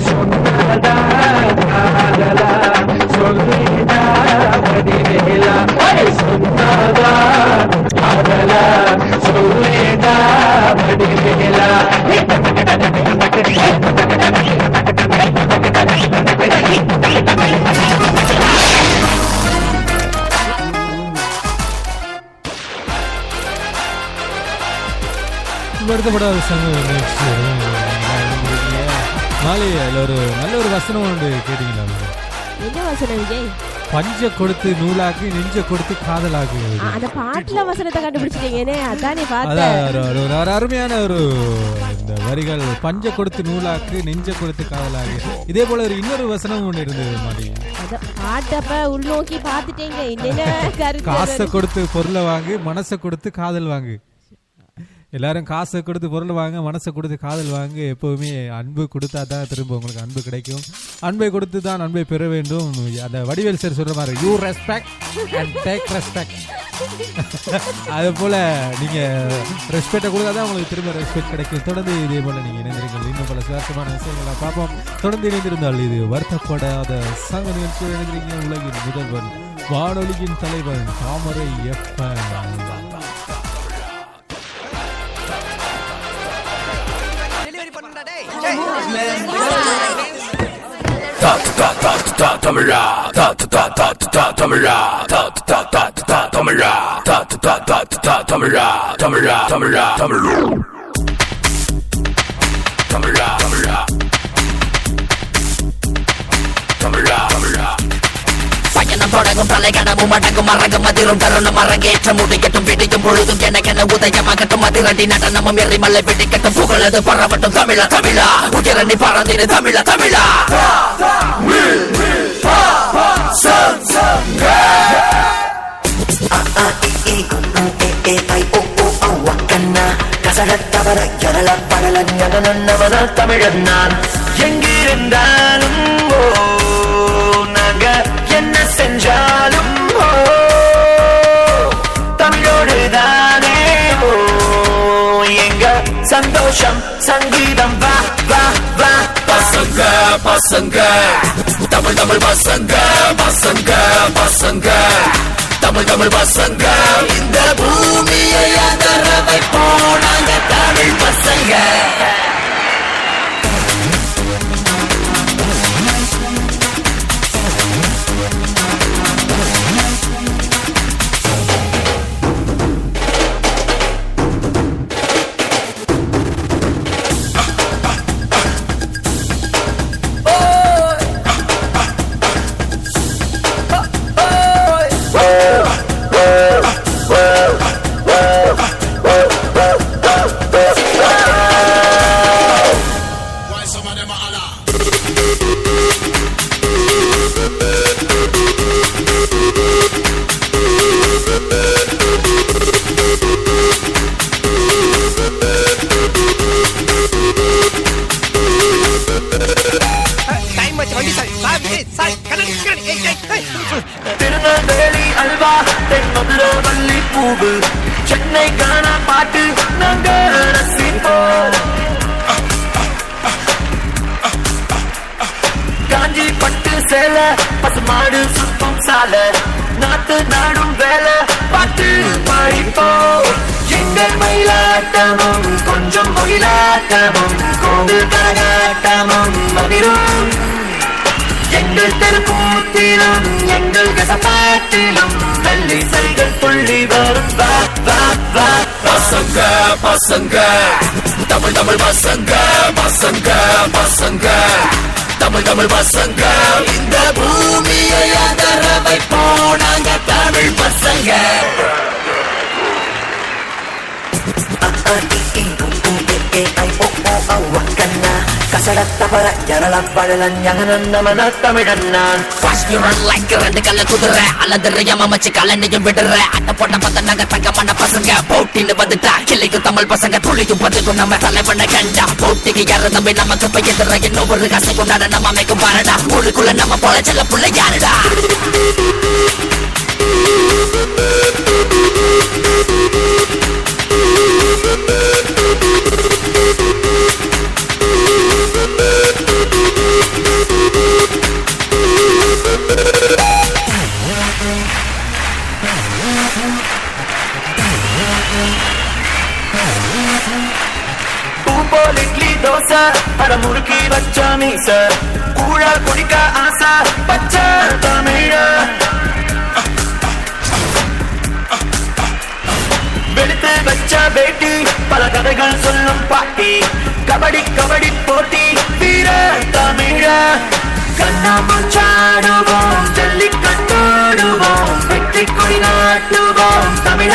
சொன்னதா காதலா சொல்லிடா வடிவேலா சொன்னதா காதலா சொல்லிடா வடிவேலா வருத்தப்படாத சங்கம் மாலை அதில் ஒரு நல்ல ஒரு வசனம் ஒன்று கேட்டீங்களா? என்ன வசனம் விஜய்? பஞ்ச கொடுத்து நூலாக்கு நெஞ்ச கொடுத்து காதலாக்கு. அந்த பாட்டுல வசனத்தை கண்டுபிடிச்சிட்டீங்கன்னே அதானே பார்த்தேன். ஒரு அருமையான ஒரு இந்த வரிகள் பஞ்ச கொடுத்து நூலாக்கு நெஞ்ச கொடுத்து காதலாக்கு. இதே போல ஒரு இன்னொரு வசனம் ஒன்று இருந்தது மாதிரி. பாட்டப்ப உள்நோக்கி பார்த்துட்டீங்க. என்ன காசை கொடுத்து பொருளை வாங்கு மனசை கொடுத்து காதல் வாங்கு. எல்லாரும் காசை கொடுத்து பொருள் வாங்க மனசை கொடுத்து காதல் வாங்க. எப்போவுமே அன்பு கொடுத்தா தான் திரும்ப உங்களுக்கு அன்பு கிடைக்கும். அன்பை கொடுத்து தான் அன்பை பெற வேண்டும். அந்த வடிவேல் சார் சொல்ற மாதிரி you respect and take respect. அது போல நீங்க ரெஸ்பெக்டை கொடுத்தா தான் உங்களுக்கு திரும்ப ரெஸ்பெக்ட் கிடைக்கும். தொடர்ந்து இதே போல நீங்க இணைந்திருங்கள். இன்னும் பல சுவாரஸ்யமான விஷயங்களை பார்ப்போம். தொடர்ந்து இணைந்திருந்தால் இது வருத்தப்படாத சங்க நிகழ்ச்சியோடு இணைந்திருக்கீங்க. உலகின் முதல்வன் வானொலியின் தலைவன் தாமரை FM. தமிழா தமிழா தமிழா தமிழா தமிழா தமிழா தமிழ் தமிழா தமிழா தமிழா தமிழா பயணம் தொடங்கும் தலை கனவும் அடங்கும் மறங்கும் மதிரும் தருணம் அரங்கேற்ற முடிக்கட்டும் பிடிக்கும் பொழுதும் எனக்கென உதயமாகட்டும் அதிரடி நடனமும் எரிமலை பிடிக்கட்டும் புகழது பரவட்டும் தமிழா தமிழா உயரணி பறந்திரு தமிழா தமிழா கசடத்தவர எழல படல ஞான தமிழன் நான் எங்கிருந்தாலும் நாங்க என்ன செஞ்சாலும் தமிழோடு தானே எங்க சந்தோஷம் சங்கீதம் வா வா வா பசங்க பசங்க தமிழ் தமிழ் பசங்க பசங்க பசங்க தமிழ் தமிழ் பசங்க இந்த பூமியை அதரவை போனாங்க தமிழ் பசங்க பூவு சென்னை கானா பாட்டு நாங்க ரசிப்போம் காஞ்சி பட்டு சேலை பசுமாடு சுத்தம் சாலை நாட்டு நாடும் வேலை பாட்டு பாடிப்போம் எங்கள் மயிலாட்டமும் கொஞ்சம் மயிலாட்டமும் கோவில் கரகாட்டமும் மகிழும் எங்கள் தெருக்கூத்திலும் எங்கள் கசப்பாட்டிலும் வெள்ளி சைகள் துள்ளி வரும் பசங்க பசங்க தமிழ் தமிழ் பசங்க பசங்க பசங்க தமிழ் தமிழ் பசங்க இந்த பூமியை அதர வைப்போம் நாங்க தமிழ் பசங்க கசடத்தவர எரளப்பழல ஞானந்தமன தமிழன்னான் ரெண்டு கல்ல குதிரை அல்லது மச்சு கலனையும் விடுற அட்ட போட்ட பத்த நாங்க தங்கமான பசங்க போட்டின்னு வந்துட்டா கிளைக்கும் தமிழ் பசங்க துளிக்கும் பதுக்கும் நம்ம தலைவனை கண்டா போட்டிக்கு யார தம்பி நமக்கு பையதுற இன்னும் ஒரு கசை கொண்டாட நம்ம அமைக்கும் பாருடா ஊருக்குள்ள நம்ம போல செல்ல புள்ள யாருடா பூம்போல் இட்லி தோசை அட முறுக்கி வச்ச மீச கூழா குடிக்க ஆசை பச்சை தமிழ வெளுத்து வச்ச பேட்டி பல கதைகள் சொல்லும் பாட்டி கபடி கபடி போட்டி வீர தமிழ கண்ணாமூச்சாடுவோம் ஜல்லிக்கட்டோடுவோம் வெற்றி கொடி நாட்டுவோம் தமிழ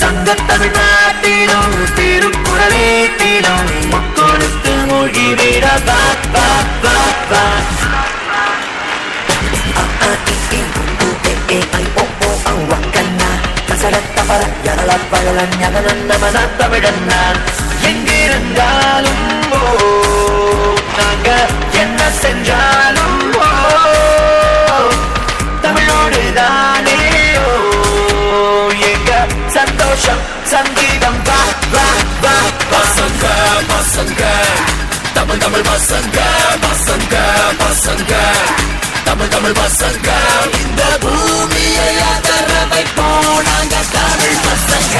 சங்க தமிழ்நாட்டிலும் திருக்குறளேத்திலும் மக்களுக்கு மொழி வீர கசடத்தவர எரளப்பழல ஞானந்தமன தமிழன்னான் எங்கிருந்தாலும் நாங்க என்ன செஞ்சாலும் தமிழோடு தானே எங்க சந்தோஷம் சங்கீதம் பசங்க பசங்க தமிழ் தமிழ் பசங்க பசங்க பசங்க தமிழ் தமிழ் பசங்க இந்த பூமியை அதர வைப்போம் நாங்க தமிழ் பசங்க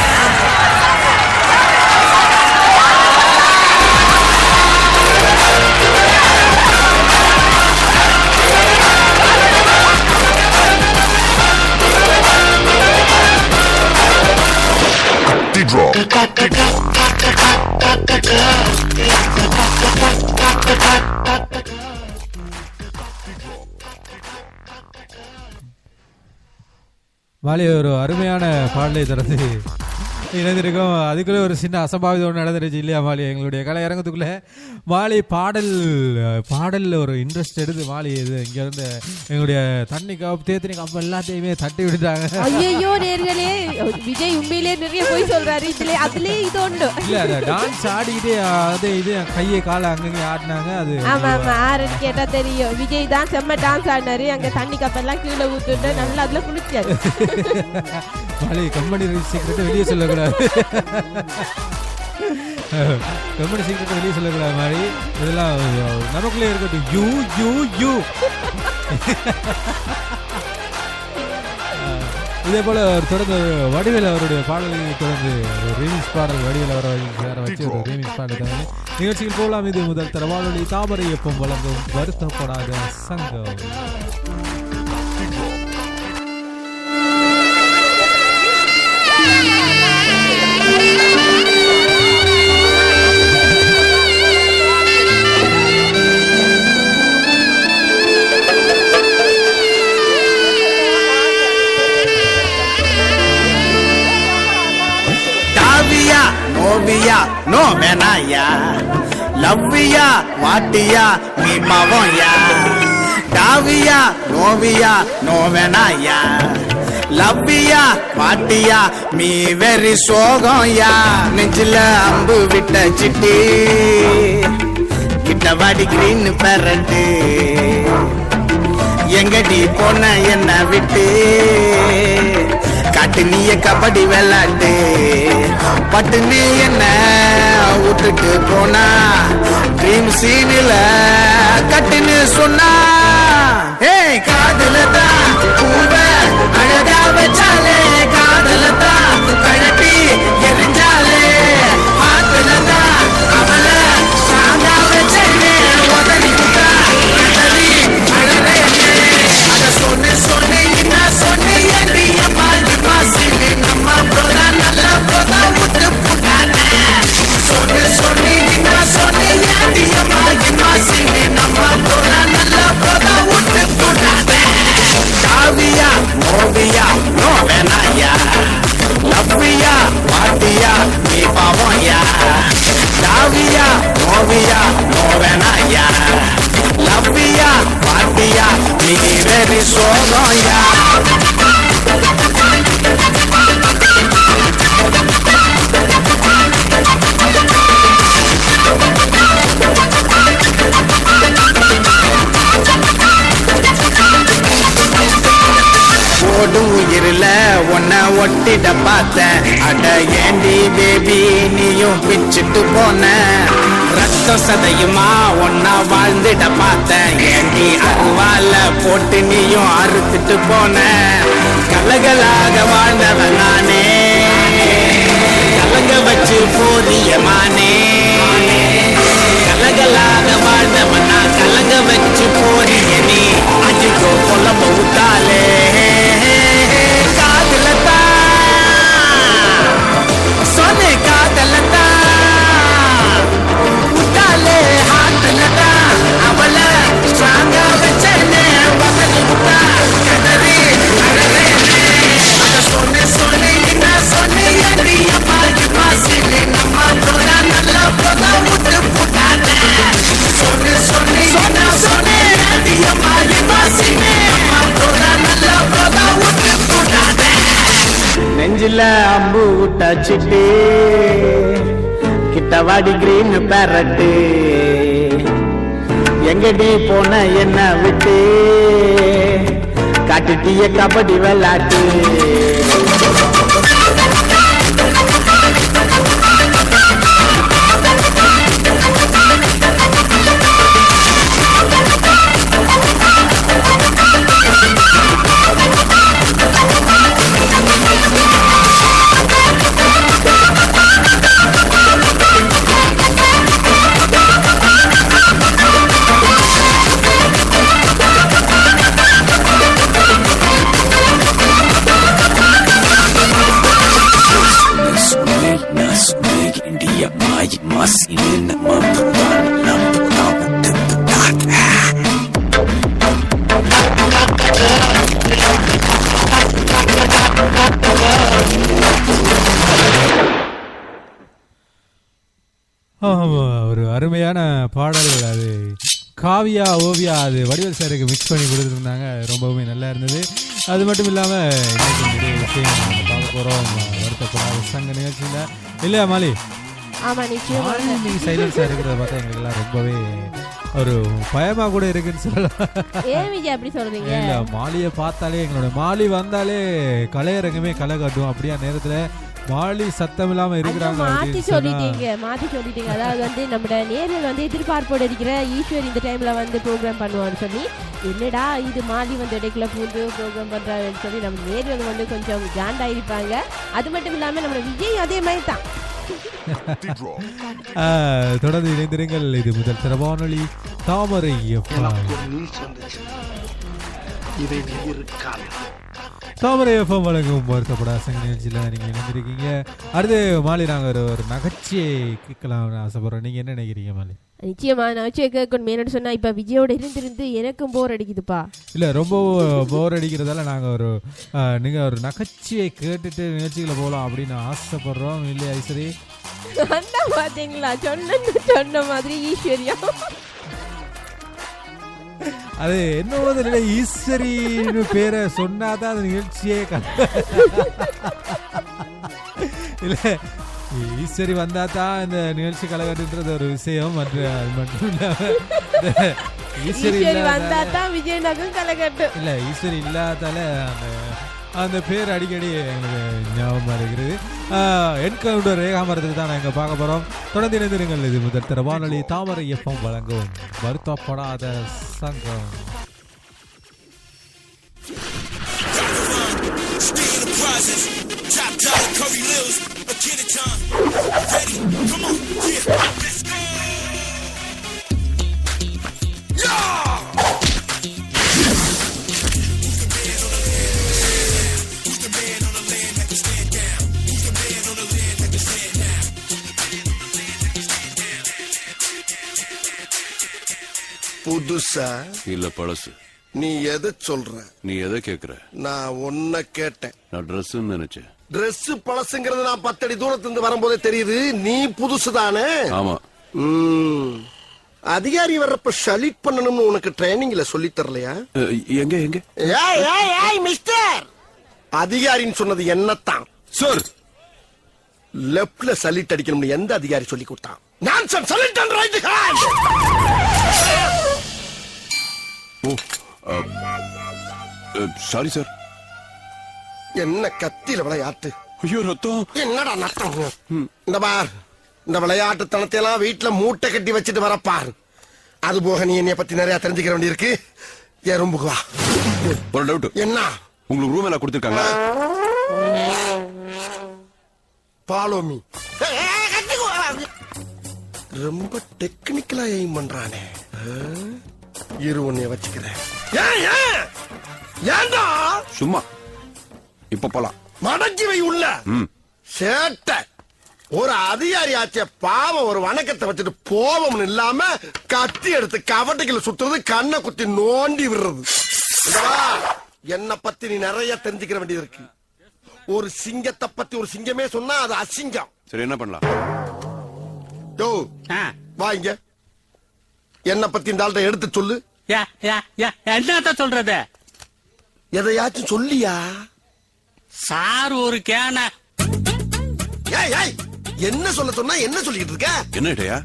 வாலி ஒரு அருமையான பாடலை திறந்து இணைந்திருக்கோம். அதுக்குள்ளே ஒரு சின்ன அசம்பாவிதம் ஒன்று நடந்துருச்சு இல்லையா மாலி? எங்களுடைய கலை இறங்கத்துக்குள்ளே மாலி பாடலில் ஒரு இன்ட்ரெஸ்ட் எடுத்து மாலி இது இங்கே இருந்து எங்களுடைய தண்ணி கப் தேத்தனி கப் எல்லாத்தையுமே தட்டி விட்டுட்டாங்க. ஐயோ நேர்களே, விஜய் உண்மையிலே நிறைய போய் சொல்றாரு. அதுலேயே இது ஒன்று இல்லை, அதை டான்ஸ் ஆடிக்கிட்டே அது இது கையை காலை அங்கங்கே ஆடினாங்க. அது ஆமா ஆமா ஆறுன்னு கேட்டா தெரியும். விஜய் தான் செம்ம டான்ஸ் ஆடினாரு. அங்கே தண்ணி கப்பெல்லாம் கீழே ஊத்துட்டு நல்லா அதுல குளிச்சாரு. மாலி கம்பெனி சீக்கிரத்தை வெளியே சொல்லக்கூடாது, கம்பெனி சீக்கிரத்தை வெளியே சொல்லக்கூடாது மாதிரி. இதெல்லாம் நமக்குள்ளே இருக்கட்டும். யூ யூ யூ இதே போல தொடர்ந்து வடிவேல் அவருடைய பாடலை தொடர்ந்து ஒரு ரீமிக்ஸ் பாடல் வடிவேல் அவரை வச்சு ஒரு ரீமிக்ஸ் பாடல் தொடர்ந்து நிகழ்ச்சியில் போகலாம். இது முதல் தர வானொலி தாமரை எப்பம் வழங்கும் வருத்தப்படாத சங்கம். நோவியா நோ வேணாயா, லவ்வியா வாட்டியா நீ மவன்யா. டாவியா நோவியா நோ வேணாயா, லவ்வியா வாட்டியா மீ வெறி சோகம்யா. நெஞ்சில அம்பு விட்ட சிட்டி கிட்ட வாடி கிரீன் பெரட்டு எங்கடி போன என்ன விட்டு காட்டு நீய கபடி விளையாட்டு பட்டு நீ என்ன விட்டுட்டு போனா ட்ரீம் சீனில கட்டுன்னு சொன்னா ஏய் காதல தான் பூவ அழகா வச்சாலே காதல தான் கழட்டி எரிஞ்சாலே ஆத்துல தான் அவள சாந்தா வச்சே உதறி விட்டா கதறி அழகே அத சொன்ன நான் சொன்னேன் மாசிலே நம்ம போதா நல்ல போதா விட்டு போட்டானே சொன்னேன் நான் சொன்னேன் மாசிலே நம்ம போதா நல்ல போதா விட்டு போட்டானே காவியா மோவியா நோ வேணாயா லவ்வியா பாட்டியா நீ பாவம்யா காவியா மோவியா நோ வேணாயா லவ்வியா பாட்டியா நீ வெறி சோகம்யா ஓடும் உயிரில உன்னை ஒட்டிட பார்த்தேன் அட ஏண்டி பேபி நீயும் பிச்சுட்டு போன ரத்த சதையுமா ஒன்னா வாழ்ந்துட பார்த்தேன் ஏண்டி அருவால போட்டு நீயும் அறுத்துட்டு போன கலகலாக வாழ்ந்தவன் நானே கலங்க வச்சு போதியமானே கலகலாக வாழ்ந்தவன் நான் கலங்க வச்சு போறிய நீ அஜிக்கோ கொலம்ப விட்டாலே காதலத்தா சொன்ன காதலத்தா விட்டாலே ஹாத்தலத்தா அவள ஸ்ட்ராங்கா வச்சேனே வசதி விட்டா கதறி அழகே அத சொன்னேன் நான் சொன்னேன் மாசிலே நம்ம போதா நல்ல போதா விட்டு போட்டானே சொன்னேன் மாசிலே நம்ம போதா நல்ல போதா விட்டு போட்டானே நெஞ்சில அம்பு விட்டாச்சிட்டு கிட்டவாடி கிரீன் பேரட்டு எங்கடி போன என்ன விட்டு காட்டுட்டிய கபடி விளையாட்டு ஒரு அருமையான பாடல்கள். அது காவியா ஓவியா அது வடிவேல் சாருக்கு மிக்ஸ் பண்ணி கொடுத்துருந்தாங்க. ரொம்பவுமே நல்லா இருந்தது. அது மட்டும் இல்லாமல் இன்னைக்கு நிறைய விஷயம் நம்ம பார்க்க போகிறோம் வருத்தப்படாத சங்க நிகழ்ச்சியில் இல்லையா மாலி? ஆமாம், நிச்சயமா. நீங்கள் சைலன்ஸாக இருக்கிறத பார்த்தா எங்களுக்கெல்லாம் ரொம்பவே ஒரு பயமாக கூட இருக்குன்னு சொல்லலாம். ஏன் விஜய் அப்படி சொல்கிறீங்க? இல்லை, மாலியை பார்த்தாலே எங்களோட மாலி வந்தாலே கலையரங்கமே களை காட்டும். அப்படியா நேரத்தில் மாலி சத்தம் இல்லாம இருக்கிறாங்க. மாத்தி சொல்லிட்டீங்க. அதாவது வந்து நம்ம நேரில் வந்து எதிர்பார்ப்போடு இருக்கிற ஈஸ்வர் இந்த டைம்ல வந்து ப்ரோக்ராம் பண்ணுவான்னு சொல்லி, என்னடா இது மாலி வந்து இடைக்குள்ள பூந்து ப்ரோக்ராம் பண்றாருன்னு சொல்லி நம்ம நேரில் வந்து கொஞ்சம் கிராண்டா இருப்பாங்க. அது மட்டும் இல்லாம நம்ம விஜய் அதே மாதிரி தான். தொடர்ந்து இணைந்திருங்கள். இது முதல் திறவானொலி தாமரை. தாமரை எஃப்எம் வழங்கும் வருத்தப்படாத சங்க நிகழ்ச்சியில் நீங்கள் இணைந்திருக்கீங்க. அடுத்து மாலி நாங்கள் ஒரு நகைச்சியை கேட்கலாம்னு ஆசைப்படுறோம். நீங்கள் என்ன நினைக்கிறீங்க மாலி? நிச்சயமா நகைச்சியை கேட்கணும். என்னன்னு சொன்னா இப்போ விஜயோட இருந்து எனக்கும் போர் அடிக்குதுப்பா. இல்லை, ரொம்ப போர் அடிக்கிறதால நாங்கள் நீங்கள் ஒரு நகைச்சியை கேட்டுட்டு நிகழ்ச்சிகளை போகலாம் அப்படின்னு ஆசைப்படுறோம். இல்லையா ஐஸ்வரி? அந்த பார்த்தீங்களா சொன்ன மாதிரி ஈஸ்வரியா அது என்னவோ தெரியல, ஈஸ்வரின்னு பேரை சொன்னாதான் அந்த நிகழ்ச்சியே இல்லை, ஈஸ்வரி வந்தா தான் இந்த நிகழ்ச்சி கலகட்டுன்றது ஒரு விஷயம். அது மட்டும் இல்லாம ஈஸ்வரி வந்தா தான் விஜய் நகம் கலகட்டு. இல்லை, ஈஸ்வரி இல்லாதால அந்த அந்த பேர் அடிக்கடி எங்களுக்கு ஞாபகமாக இருக்கிறது. என்கவுண்டர் ரேகாமரத்துக்கு தான் நாங்கள் பார்க்க போகிறோம். தொடர்ந்து இணைந்திருங்கள். இது முதல் தர வானொலி தாமரை எஃப்எம் வழங்கும் வருத்தப்படாத சங்கம். புதுசா இல்ல பழசு. நீ எதை சொல்ற? நீ எதை கேக்குற? நான் ஒன்ன கேட்டேன். நான் ட்ரெஸ் நினைச்சேன். Dress பழசுங்கிறது நான் 10 அடி தூரத்துல இருந்து வரும்போதே தெரியுது. நீ புதுசு தானே? ஆமா. அதிகாரி வர்றப்ப ஷலிட் பண்ணணும்னு உனக்கு ட்ரைனிங்ல சொல்லி தரலையா? எங்க எங்க? ஏய் மிஸ்டர், அதிகாரின்னு சொன்னது என்னத்தான் சார். லெப்ட்ல சலிட் அடிக்கணும்னு எந்த அதிகாரி சொல்லி கொடுத்தான்? Nonsense. சலிட் and right hand. Sorry sir. என்ன கத்தியில விளையாட்டு? ஐயோ ரத்தம். என்னடா நட்டம்? இந்த பார், இந்த விளையாட்டு தனத்தை எல்லாம் வீட்டுல மூட்டை கட்டி வச்சுட்டு வரப்பார். அது போக நீ என்னைய பத்தி நிறைய தெரிஞ்சுக்க வேண்டியிருக்கு. என் ரூமுக்கு வா. ஒரு டவுட். என்ன? உங்களுக்கு ரூம் எல்லாம் கொடுத்திருக்காங்க? Follow me. ரொம்ப டெக்னிக்கலா எய்ம் பண்றானே. இரு உன்னைய வச்சுக்கிறேன். ஏண்டா? சும்மா. இப்ப போலாம். மடக்கி வை உள்ள. சேட்ட ஒரு அதிகாரி ஆச்சே பாவம். ஒரு வணக்கத்தை வச்சுட்டு போவம்னு இல்லாம கத்தி எடுத்து கவட்டைகளை சுத்துறது, கண்ணை குத்தி நோண்டி விடுறது. என்ன பத்தி நீ நிறைய தெரிஞ்சுக்கிற வேண்டியது இருக்கு. ஒரு சிங்கத்தை பத்தி ஒரு சிங்கமே சொன்னா அது அசிங்கம். சரி, என்ன பண்ணலாம்? யோ வா இங்க. என்ன பத்தி இந்த ஆள்கிட்ட எடுத்து சொல்லு. என்னத்த சொல்றது? எதையாச்சும் சொல்லியா? சார் ஒரு கேன. என்ன சொல்ல சொன்னா என்ன சொல்லிட்டு இருக்க? என்ன இடையா?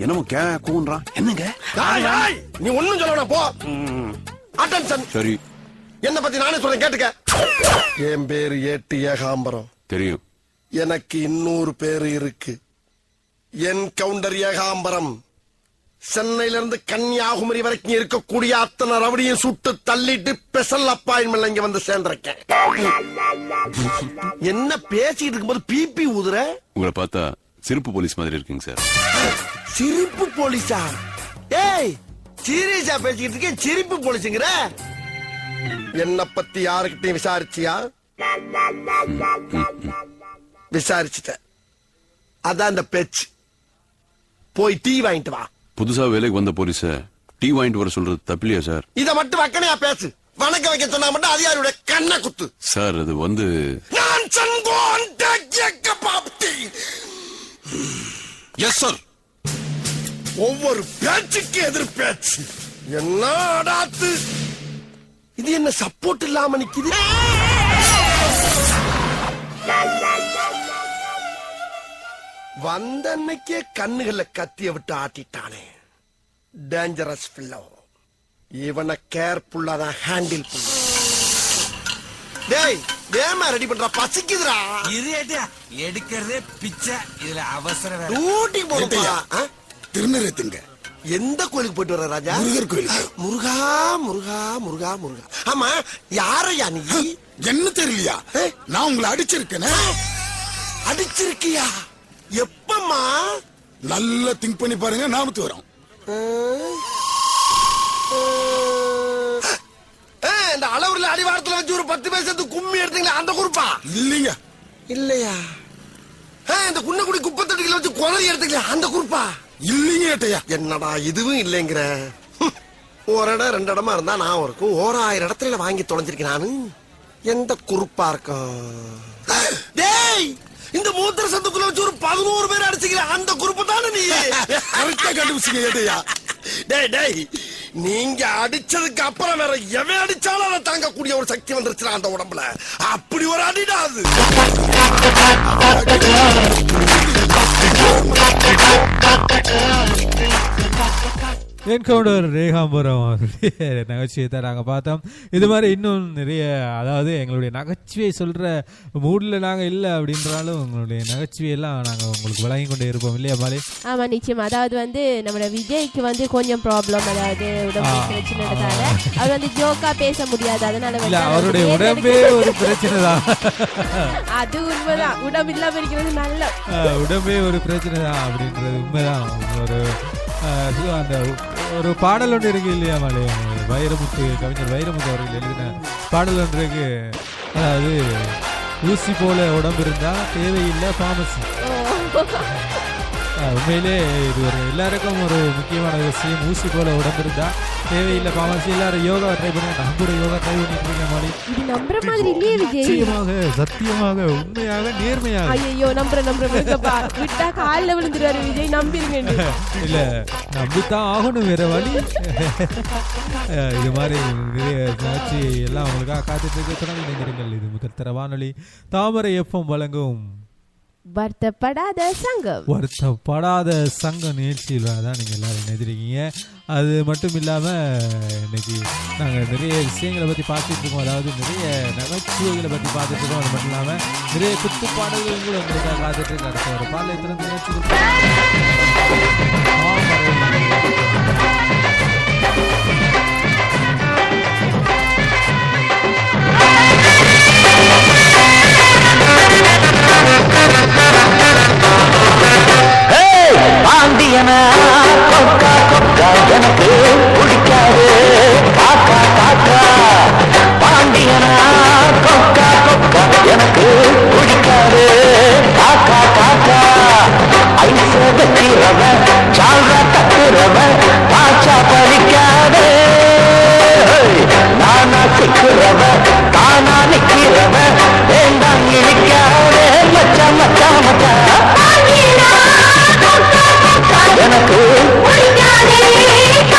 என்னமோ கூன்றான். என்னங்க? நீ ஒண்ணும் சொல்ல போ. அட்டென்ஷன். சரி, என்ன பத்தி நானே சொல்றேன் கேட்டுக்க. என் பேரு ஏட்டு ஏகாம்பரம். தெரியும். எனக்கு இன்னொரு பேரு இருக்கு. என்கவுண்டர் ஏகாம்பரம். சென்னையில இருந்து கன்னியாகுமரி வரைக்கும் இருக்கக்கூடிய அத்தனை ரவடியும் சுட்டு தள்ளிட்டு ஸ்பெஷல் அப்பாயின்மெண்ட் இங்க வந்து சேர்ந்திருக்கேன். என்ன பேசிட்டு இருக்கும்போது பிபி ஊதுற? உங்களை பார்த்தா சிரிப்பு போலீஸ் மாதிரி இருக்குங்க சார். சிரிப்பு போலீஸா? ஏய், சீரியஸா பேசிக்கிட்டு இருக்கேன். சிரிப்பு போலீஸுங்கிற? என்ன பத்தி யாருக்கிட்டையும் விசாரிச்சியா? விசாரிச்சுட்ட. அதான் இந்த பேச்சு. போய் டீ வாங்கிட்டு வா. புதுசா வேலைக்கு வந்த போலீஸ டீ வாங்கிட்டு வர சொல்றது தப்பில்லையா சார்? இத மட்டும் வக்கனையா பேசு. வணக்க வைக்க சொன்னா மட்டும் அதிகாரியோட கண்ணை குத்து. சார், அது வந்து நான் சங்கோன் டேக்க பாப்தி. Yes sir. ஒவ்வொரு பேச்சுக்கு எதிர் பேச்சு. என்ன அடாத்து இது? என்ன சப்போர்ட் இல்லாம நிக்குது? வந்த அன்னைக்கே கண்ணுகளை கத்திய விட்டு ஆட்டிட்டானே. டேஞ்சரஸ் பிள்ளோ. இவனை கேர்ஃபுல்லா தான் ஹேண்டில் பண்ண. டேய், வேமா ரெடி பண்றா, பசிக்குதுடா. எடுக்கிறதே பிச்சை. இதுல அவசரம். டூட்டி போடுறியா? திருநெல்வேலிங்க. எந்த கோயிலுக்கு போயிட்டு வர ராஜா? முருகர் கோயிலுக்கு. முருகா முருகா முருகா முருகா. ஆமா, யாரையா நீ? என்ன தெரியலையா? நான் உங்களை அடிச்சிருக்கேன். அடிச்சிருக்கியா? எப்பமா? நல்லா திங்க் பண்ணி பாருங்க, ஞாபகத்துக்கு வரும். இந்த அளவுல அடிவாரத்துல வச்சு ஒரு 10 பேசத்து கும்மி எடுத்தீங்களா, அந்த குறிப்பா? இல்லைங்க. இல்லையா? இந்த குன்னக்குடி குப்பத்தொட்டிகளை வச்சு குதறி எடுத்தீங்களா, அந்த குறிப்பா? இல்லைங்க ஏட்டையா. என்னடா இதுவும் இல்லைங்கிற? ஒரு இடம் 2 இடமா இருந்தா நான் இருக்கும். 1000 இடத்துல வாங்கி தொலைஞ்சிருக்கேன் நானு. எந்த குறிப்பா இருக்கும்? டேய், இந்த மூத்திர சந்துக்குள்ள வச்சு ஒரு 11 பேர் அடிச்சுக்கிற அந்த குறிப்பு தானே நீ? கரெக்டா கண்டுபிடிச்சீங்க ஏட்டையா. டேய் டேய், நீங்க அடிச்சதுக்கு அப்புறம் வேற எவன் அடிச்சாலும் அதை தாங்கக்கூடிய ஒரு சக்தி வந்துருச்சு அந்த உடம்புல. அப்படி ஒரு அடிடாது. என்கவுண்டர் ரேகாம்பரம் அவருடைய நகைச்சுவையை தான் நாங்கள் பார்த்தோம். இது மாதிரி இன்னும் நிறைய, அதாவது எங்களுடைய நகைச்சுவையை சொல்கிற மூடில் நாங்கள் இல்லை அப்படின்றாலும் உங்களுடைய நகைச்சுவையெல்லாம் நாங்கள் உங்களுக்கு வழங்கி கொண்டே இருப்போம் இல்லையா மாலே? ஆமாம், நிச்சயம். அதாவது வந்து நம்ம விஜய்க்கு வந்து கொஞ்சம் ப்ராப்ளம், அதாவது உடம்பு பிரச்சனைனால அவர் வந்து ஜோக்கா பேச முடியாது. அதனால அவருடைய உடம்பே ஒரு பிரச்சனை தான். அது உண்மைதான். உடம்பு இல்லாமல் இருக்கிறது நல்ல, உடம்பே ஒரு பிரச்சனை தான் அப்படின்றது உண்மைதான். ஒரு அந்த ஒரு பாடல் ஒன்று இருக்கு இல்லையா மாலே? வைரமுத்து, கவிஞர் வைரமுத்து அவர்கள் எழுதின பாடல் ஒன்று இருக்கு. அதாவது ஊசி போல உடம்பு இருந்தா தேவையில்லை ஃபார்மசி. உண்மையிலே இது ஒரு எல்லாருக்கும் ஒரு முக்கியமான விஷயம். ஊசி போல உடம்பு இருந்தா தேவையில்லை ஃபார்மசி. எல்லாரும் யோகா ட்ரை பண்ணி, நம்ம கூட யோகா ட்ரை பண்ணிட்டு இருக்கேன் மாலி. இது நம்புற மாதிரி இல்லையே விஜய். நிச்சயமாக, சத்தியமாக, உண்மையாக, நேர்மையாக. ஐயோ நம்புறப்பா விட்டா காலில் விழுந்துருவாரு விஜய், நம்பிருங்க. இல்ல நம்பித்தான் ஆகணும், வேற வழி. இது மாதிரி நிறைய நிகழ்ச்சி எல்லாம் உங்களுக்காக காத்துட்டு இருக்க. தொடர்ந்து இணைந்திருங்கள். இது முதல் தர வானொலி தாமரை FM வழங்கும் வருத்தப்படாத சங்கம். வருத்தப்படாத சங்கம் நிகழ்ச்சியில் தான் நீங்கள் எல்லாரும் நினைச்சிருக்கீங்க. அது மட்டும் இல்லாமல் இன்னைக்கு நாங்கள் நிறைய விஷயங்களை பற்றி பார்த்துட்டு இருக்கோம். அதாவது நிறைய நகைச்சுவைகளை பற்றி பார்த்துட்டு இருக்கோம். அது மட்டும் இல்லாமல் நிறைய குத்து பாடல்கள் கூட உங்களுக்காக காத்துட்டு இருக்கு. அடுத்த ஒரு பாடலை திறந்து நிகழ்ச்சி பாண்டியனா கொக்கா கொக்கா எனக்கு பிடிக்காது காக்கா காக்கா. பாண்டியனா கொக்கா கொக்கா எனக்கு பிடிக்காது காக்கா காக்கா. ஐச வைக்கிறவன் சால்ரா தட்டுறவன் பாச்சா பறிக்காது. நானா சிக்கிறவன் தானா நிக்கிறவன் வேண்டாம் இழிக்காது. மச்சா மச்சா மச்சா எனக்கு எனக்கு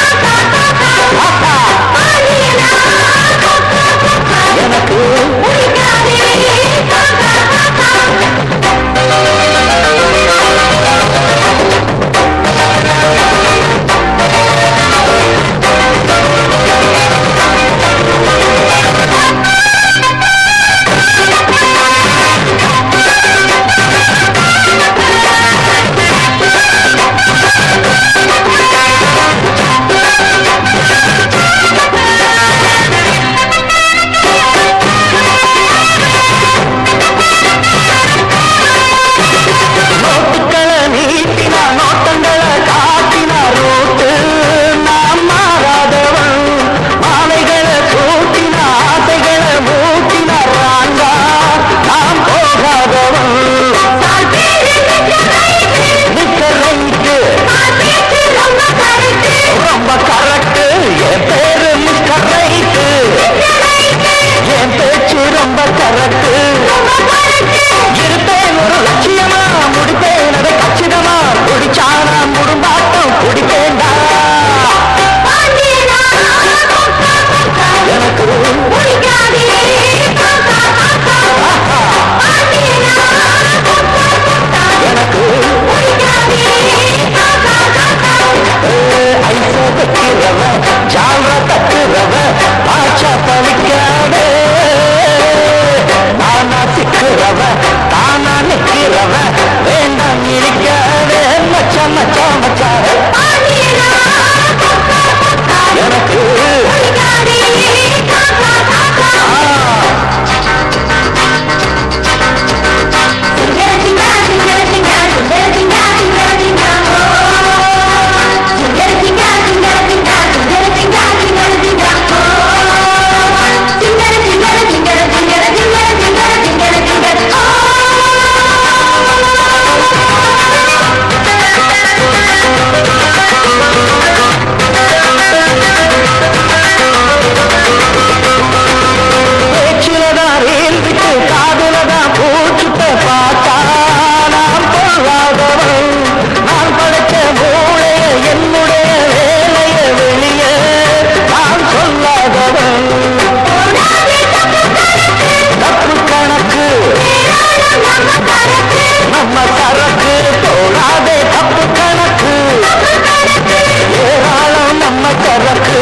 சரக்கு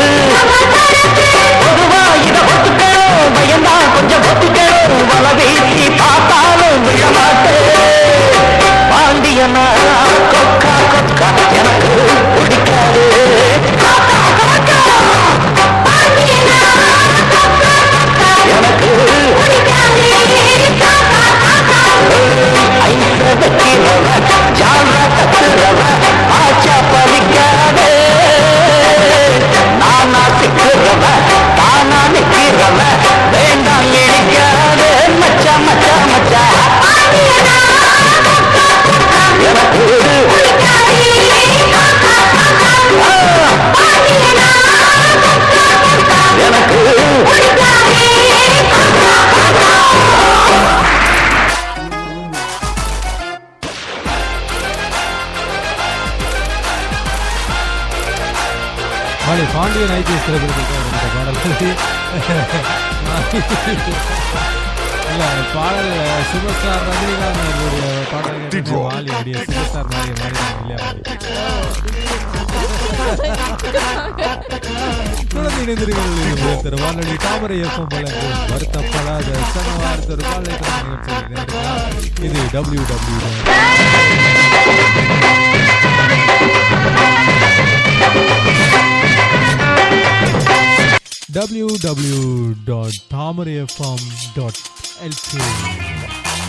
பொதுவா இத ஒத்துக்கணும் பயந்தா கொஞ்சம் ஒத்துக்கணும் வல வீசி பார்த்தாலும் விழமாட்டு பாண்டியனா கொக்கா கொக்கா எனக்கு பிடிக்காது எனக்கு ஐச வைக்கிறவ ஜால கத்துறவ ஆச்சா பறிக்காது நானா சிக்கிறவ தானா நிக்கிறவ வேண்டாம் இழிக்காது மச்சா மச்சா மச்சா எனக்கு எனக்கு மாலை பாண்டியன் ஐபிஎஸ் திரைப்படத்தில் இந்த பாடல் இல்ல பாடல் சூப்பர் ஸ்டார் ரஜினிகாந்த் அவர்களுடைய பாடல் வாலி அப்படியே சூப்பர் ஸ்டார் மாதிரி தொடர்ந்து இணைந்திருக்கிறது வானொலி தாமரை எஃப்எம் வழங்கும் வருத்தப்படாத சனவார்த்த ஒரு காலை நிகழ்ச்சி. இது www.tamarayfm.lk.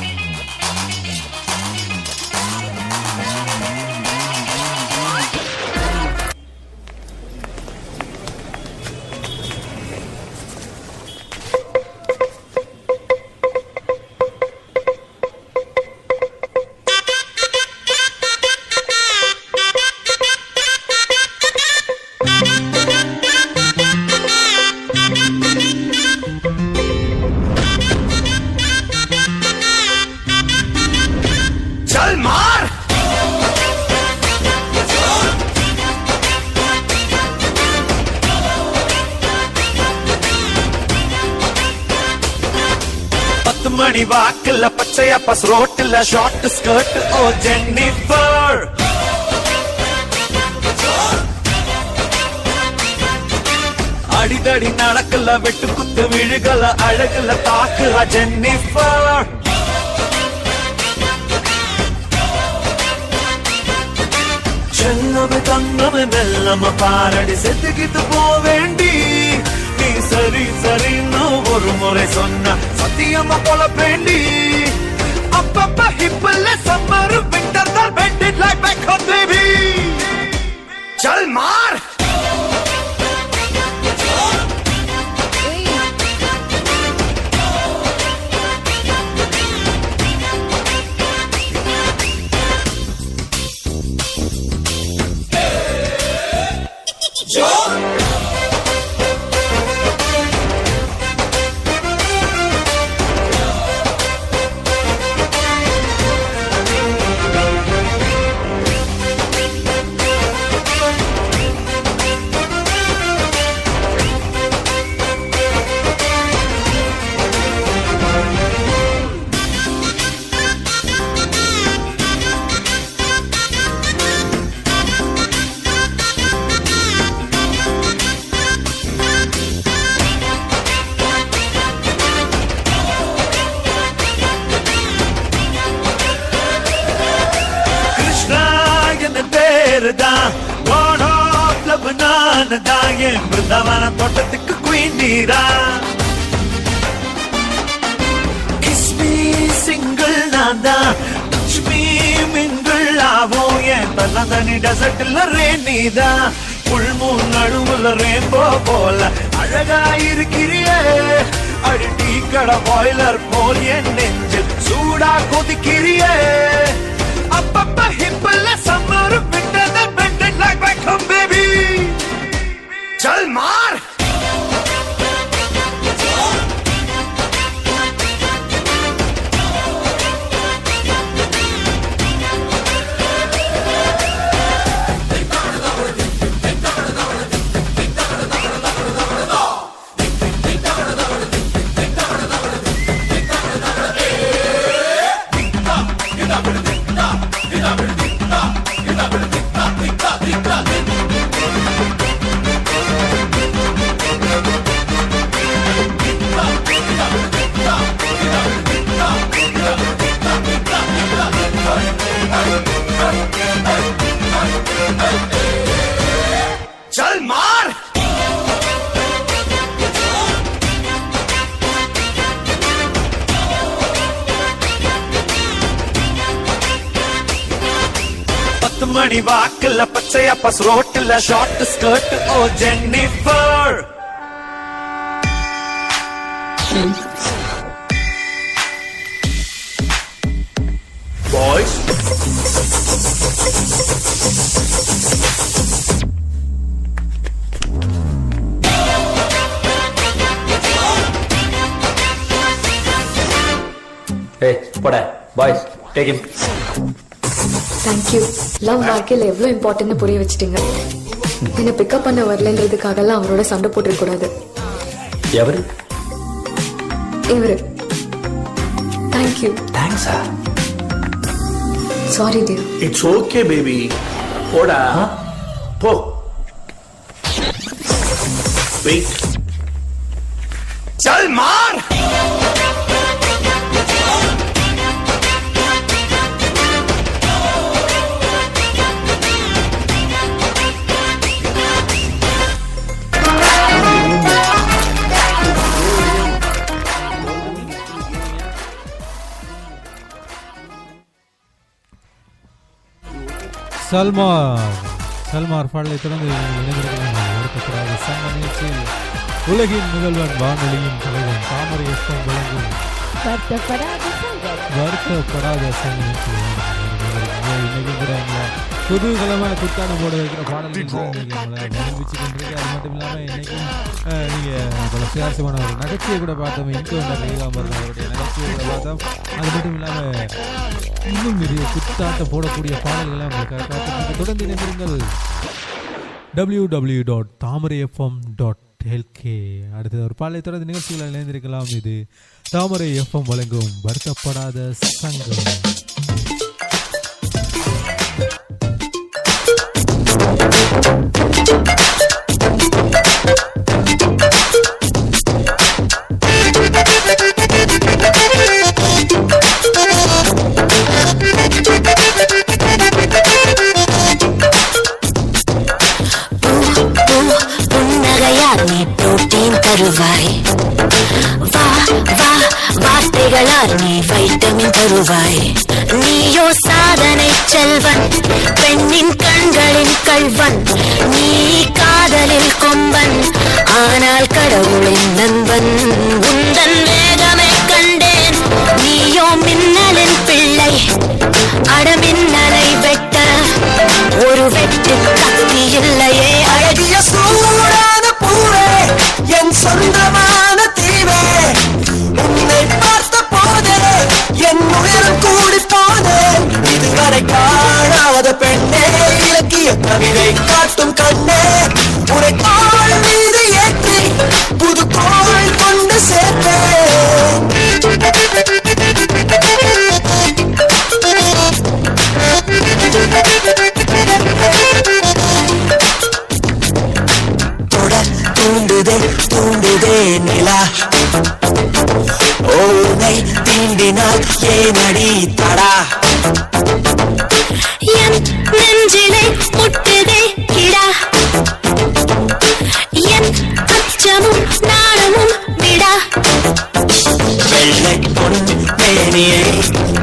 மணி வாக்குல பச்சையா பஸ் ரோட்டுல ஷார்ட் ஸ்கர்ட் ஓ ஜென்னிஃபர் அடிதடி நடக்கல வெட்டு குத்து விழுகல அழகுல தாக்குற ஜென்னிஃபர் செல்லமே தங்கமே மெல்லம பாரடி செத்துக்கிட்டு போவேண்டி நீ சரி சரின்னு ஒரு முறை சொன்ன சத்தியமா போல வேண்டி அப்பப்ப ஹிப்பல்ல சம்மர் விண்டர் தான் பெண்டட் லைக் பேக் ஹோம் பேபி चल मार वृंदावन तोटत्तुक्कु क्वीन नीरा किस मी सिंगल नादा टच मी मिंगल आवो ये तलंदनी डेजर्ट ला रेनीदा फुल मून नडुवुल रेनबो पोल अழகா இருக்கிறியே அடி டீ கடை பாய்லர் போல் என் நெஞ்சில் சூடா கொதிக்கிறியே அப்பப்ப ஹிப்பல்ல சம்மர் விண்டர் தான் பெண்டட் லைக் பேக் ஹோம் பேபி चल मार चल मार மணி வாக்குல பச்சையா பஸ் ரோட்டுல ஷார்ட் ஸ்கர்ட் ஓ ஜென்னிஃபர் பாய்ஸ் Hey, போடா boys take him. Thank you. Love வாழ்க்கையில் எவ்வளோ இம்பார்ட்டன்ட்னு புரிய வச்சிட்டீங்க. என்னை பிக்கப் பண்ண வரலன்றதுக்காகலாம் அவரோட சண்டை போட்டுருக்க கூடாது. எவரு? இவரு. தேங்க்யூ. தேங்க்ஸா? Sorry dear. It's okay baby. போடா போ. வெயிட். चल मार சல்மார் பாடலை தொடர்ந்து இணைந்திருக்கிறார் சங்க நிகழ்ச்சியில் உலகின் முதல்வன் வானொலியின் தலைவன் தாமரை எஃப்எம் வழங்கும் வருத்தப்படாத சங்க நிகழ்ச்சி. இன்னைக்கு கூட புதுகலமாக குத்தான போட வைக்கிற பாடல்கள் அனுபவிச்சு கொண்டிருக்கு. அது மட்டும் இல்லாமல் இன்னைக்கும் நீங்கள் பல சுவாரஸ்யமான ஒரு நகைச்சியை கூட பார்த்தோம். இன்கவுண்டர் ரீகாம்பர் அவருடைய நகைச்சியை கூட பார்த்தோம். அது மட்டும் இல்லாமல் இன்னும் நிறைய குத்தாட்ட போடக்கூடிய பாடல்களை உங்களுக்கு காத்துக்கு தொடர்ந்து இணைந்திருங்கள். www.tamarayfm.lk. அடுத்தது ஒரு பாடலை தொடர்ந்து நிகழ்ச்சிகளை இணைந்திருக்கலாம். இது தாமரை எஃப்எம் வழங்கும் வருத்தப்படாத சங்கம். தருவாய் வா வா வார்த்தைகளால் நீ வைட்டமின் தருவாய். நீயோ சாதனை செல்வன், பெண்ணின் கண்களின் கள்வன். நீ காதலில் கொம்பன், ஆனால் கடவுளின் நண்பன். உந்தன் வேகமே கண்டேன், நீயோ மின்னலின் பிள்ளை. அடமின்னலை வெட்ட ஒரு வெட்டு கத்தி இல்லையே. அழகிய சூடான பூவே, என் சொந்தமான தீவே. உன்னை பார்த்த போதே என் உயரம் கூடி போனேன். இதுவரை காணாத பெண்ணே, இலக்கிய கவிதை காட்டும் கண்ணே. உரை கால் மீது ஏற்றி புது கோள் கொண்டு சேர்த்தேன். தூண்டுதே தூண்டுதே நிலா, ஓனை தீண்டினால் ஏனடி தடா. என் நெஞ்சிலை முட்டுதே கிடா, என் அச்சமும் நாணமும் விடா. வெள்ளை பொன் மேனியை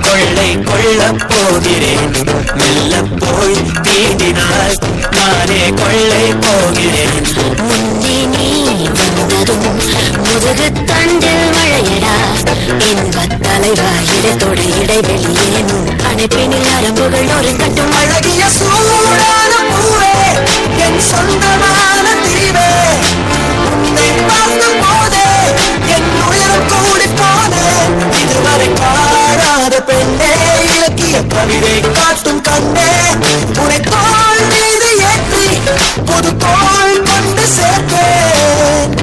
கொள்ளை கொள்ளப் போகிறேன். மெல்ல போய் தீண்டினால் நானே கொள்ளை போகிறேன். முன்னே நீ வந்ததும் முதுகு தண்டில் மழையடா. இன்பத் தலைவா இடத்தோடு இடைவெளியேன். அணைப்பினில் அரம்புகள் ஒரு கட்டும். அழகிய சூடான பூவே, என் சொந்தமான தீவே. உன்னை பார்த்த போதே என் உயரம் கூடி போனேன். இதுவரை காணாத பெண்ணே, இலக்கிய கவிதை காட்டும் கண்ணே. உனை தோள் மீது ஏற்றி புது கோள் கொண்டு சேர்த்தேன்.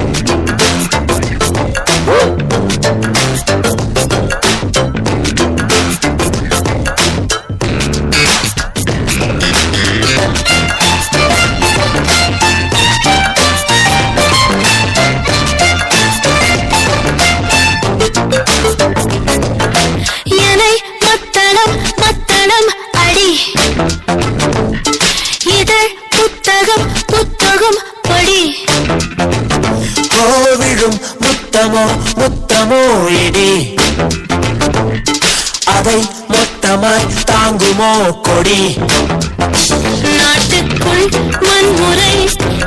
என்னை மத்தளம் மத்தளம் அடி. தாங்குமோ கொடி நாட்டுக்குள் வன்முறை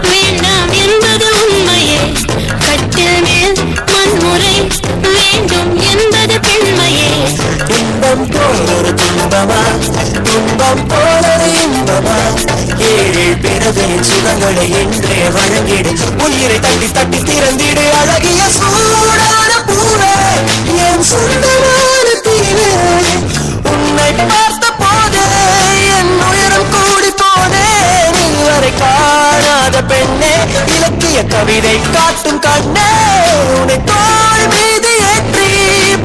வேண்டாம் என்பது உண்மையே கட்டில் மேல் வன்முறை வேண்டும் என்பது பெண்மையே இன்பம் போலொரு துன்பமா துன்பம் போலொரு இன்பமா ஏழு பிறவின் சுகங்களை என்றே வழங்கிடு உயிரை தட்டி தட்டி திறந்திடு அழகிய சூடான பூவே என் சொந்தமான தீவே உன்னை பார்த்த போதே என் உயரம் கூடி போனே நீ வரை காணாத பெண்ணே இலக்கிய கவிதை காட்டும் கண்ணே உன்னை தோள் மீது ஏற்றி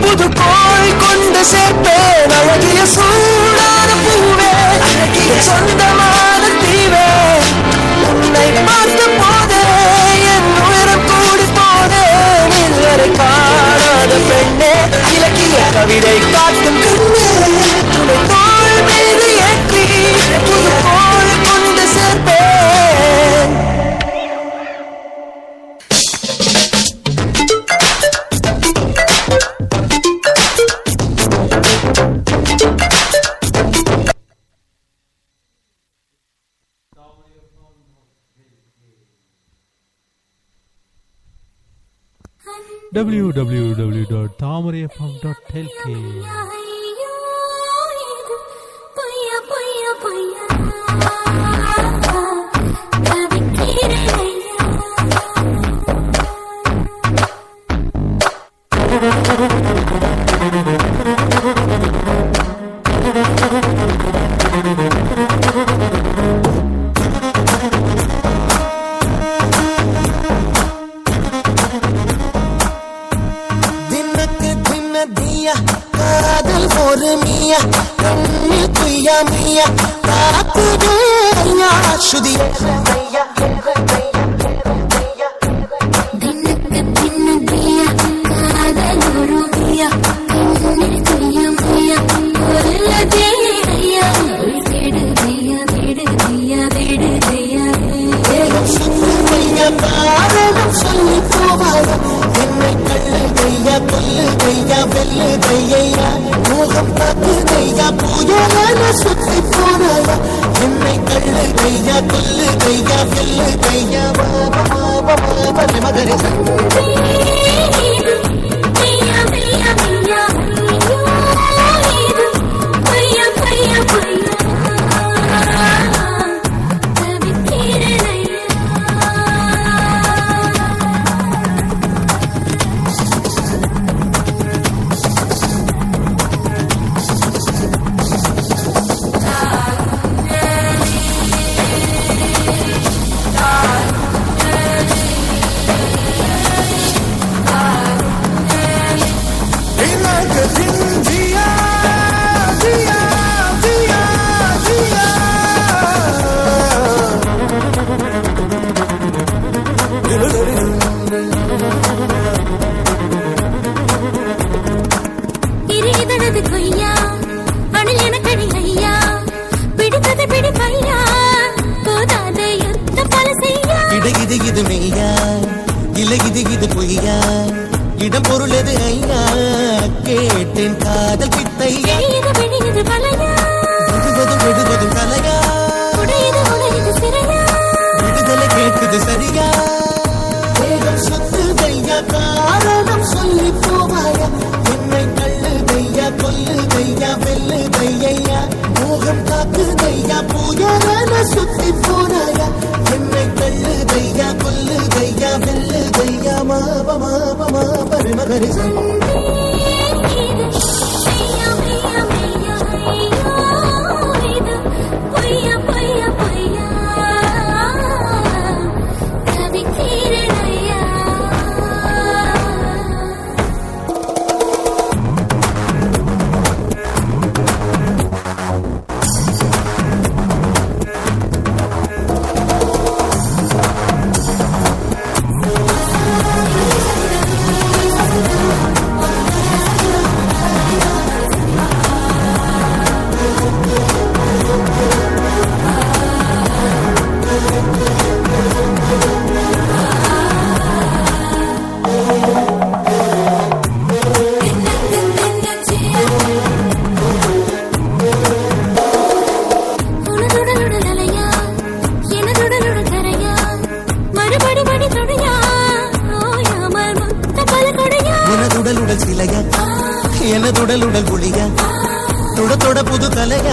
புது கோள் கொண்டு சேர்ப்பேன் அழகிய சூடான பூவே அழகிய சொந்தமான தீவே உன்னை பார்த்த போதே என் உயரம் கூடி போனே நீ வரை காணாத பெண்ணே இலக்கிய கவிதை காட்டும் கண்ணே உன்னை தோள் மீது ஏற்றி புது கோள் கொண்டு சேர்ப்பேன் www.thamarayfm.lk தினக்கு தின தியா காதல் ஒரு மியா கண்ணில் துய்யா மியா காத்துதே ஐயா சுதிய தினக்கு தின தியா காதல் ஒரு மியா கண்ணில் துய்யா மியா கொல்லதே ஐயா விடுதையா விடுதையா விடுதையா காரணம் சொல்லி போவாயா என்னை கல்லுதையா கொல்லுதையா வெல்லுதையா மோகம் பார்த்துதையா புயலான சுத்தி போனாயா என்னை கல்லுதையா கொல்லுதையா வெல்லுதையா மகரே இறைதனது கொய்யா அணில் எனக்கடி ஐயா பிடித்தது பிடிப்பையா போதாத யுத்தம் பல செய்யா இது இது மெய்யா இல்லை இது பொய்யா இடம் பொருள் எது ஐயா கேட்டேன் காதல் பித்தையா இது விடுகிறது பலையா விடுவதும் கலையா உடையது சிறையா விடுதலை கேட்குது சரியா வேகம் சுத்துதையா காரணம் சொல்லி போவாயா என்னை கல்லுதையா கொல்லுதையா வெல்லுதையா மோகம் காக்குதையா புயலான சுத்தி போனாயா என்னை கல்லுதையா கொல்லுதையா வெல்லுதையா மாப மாப மாப மகரி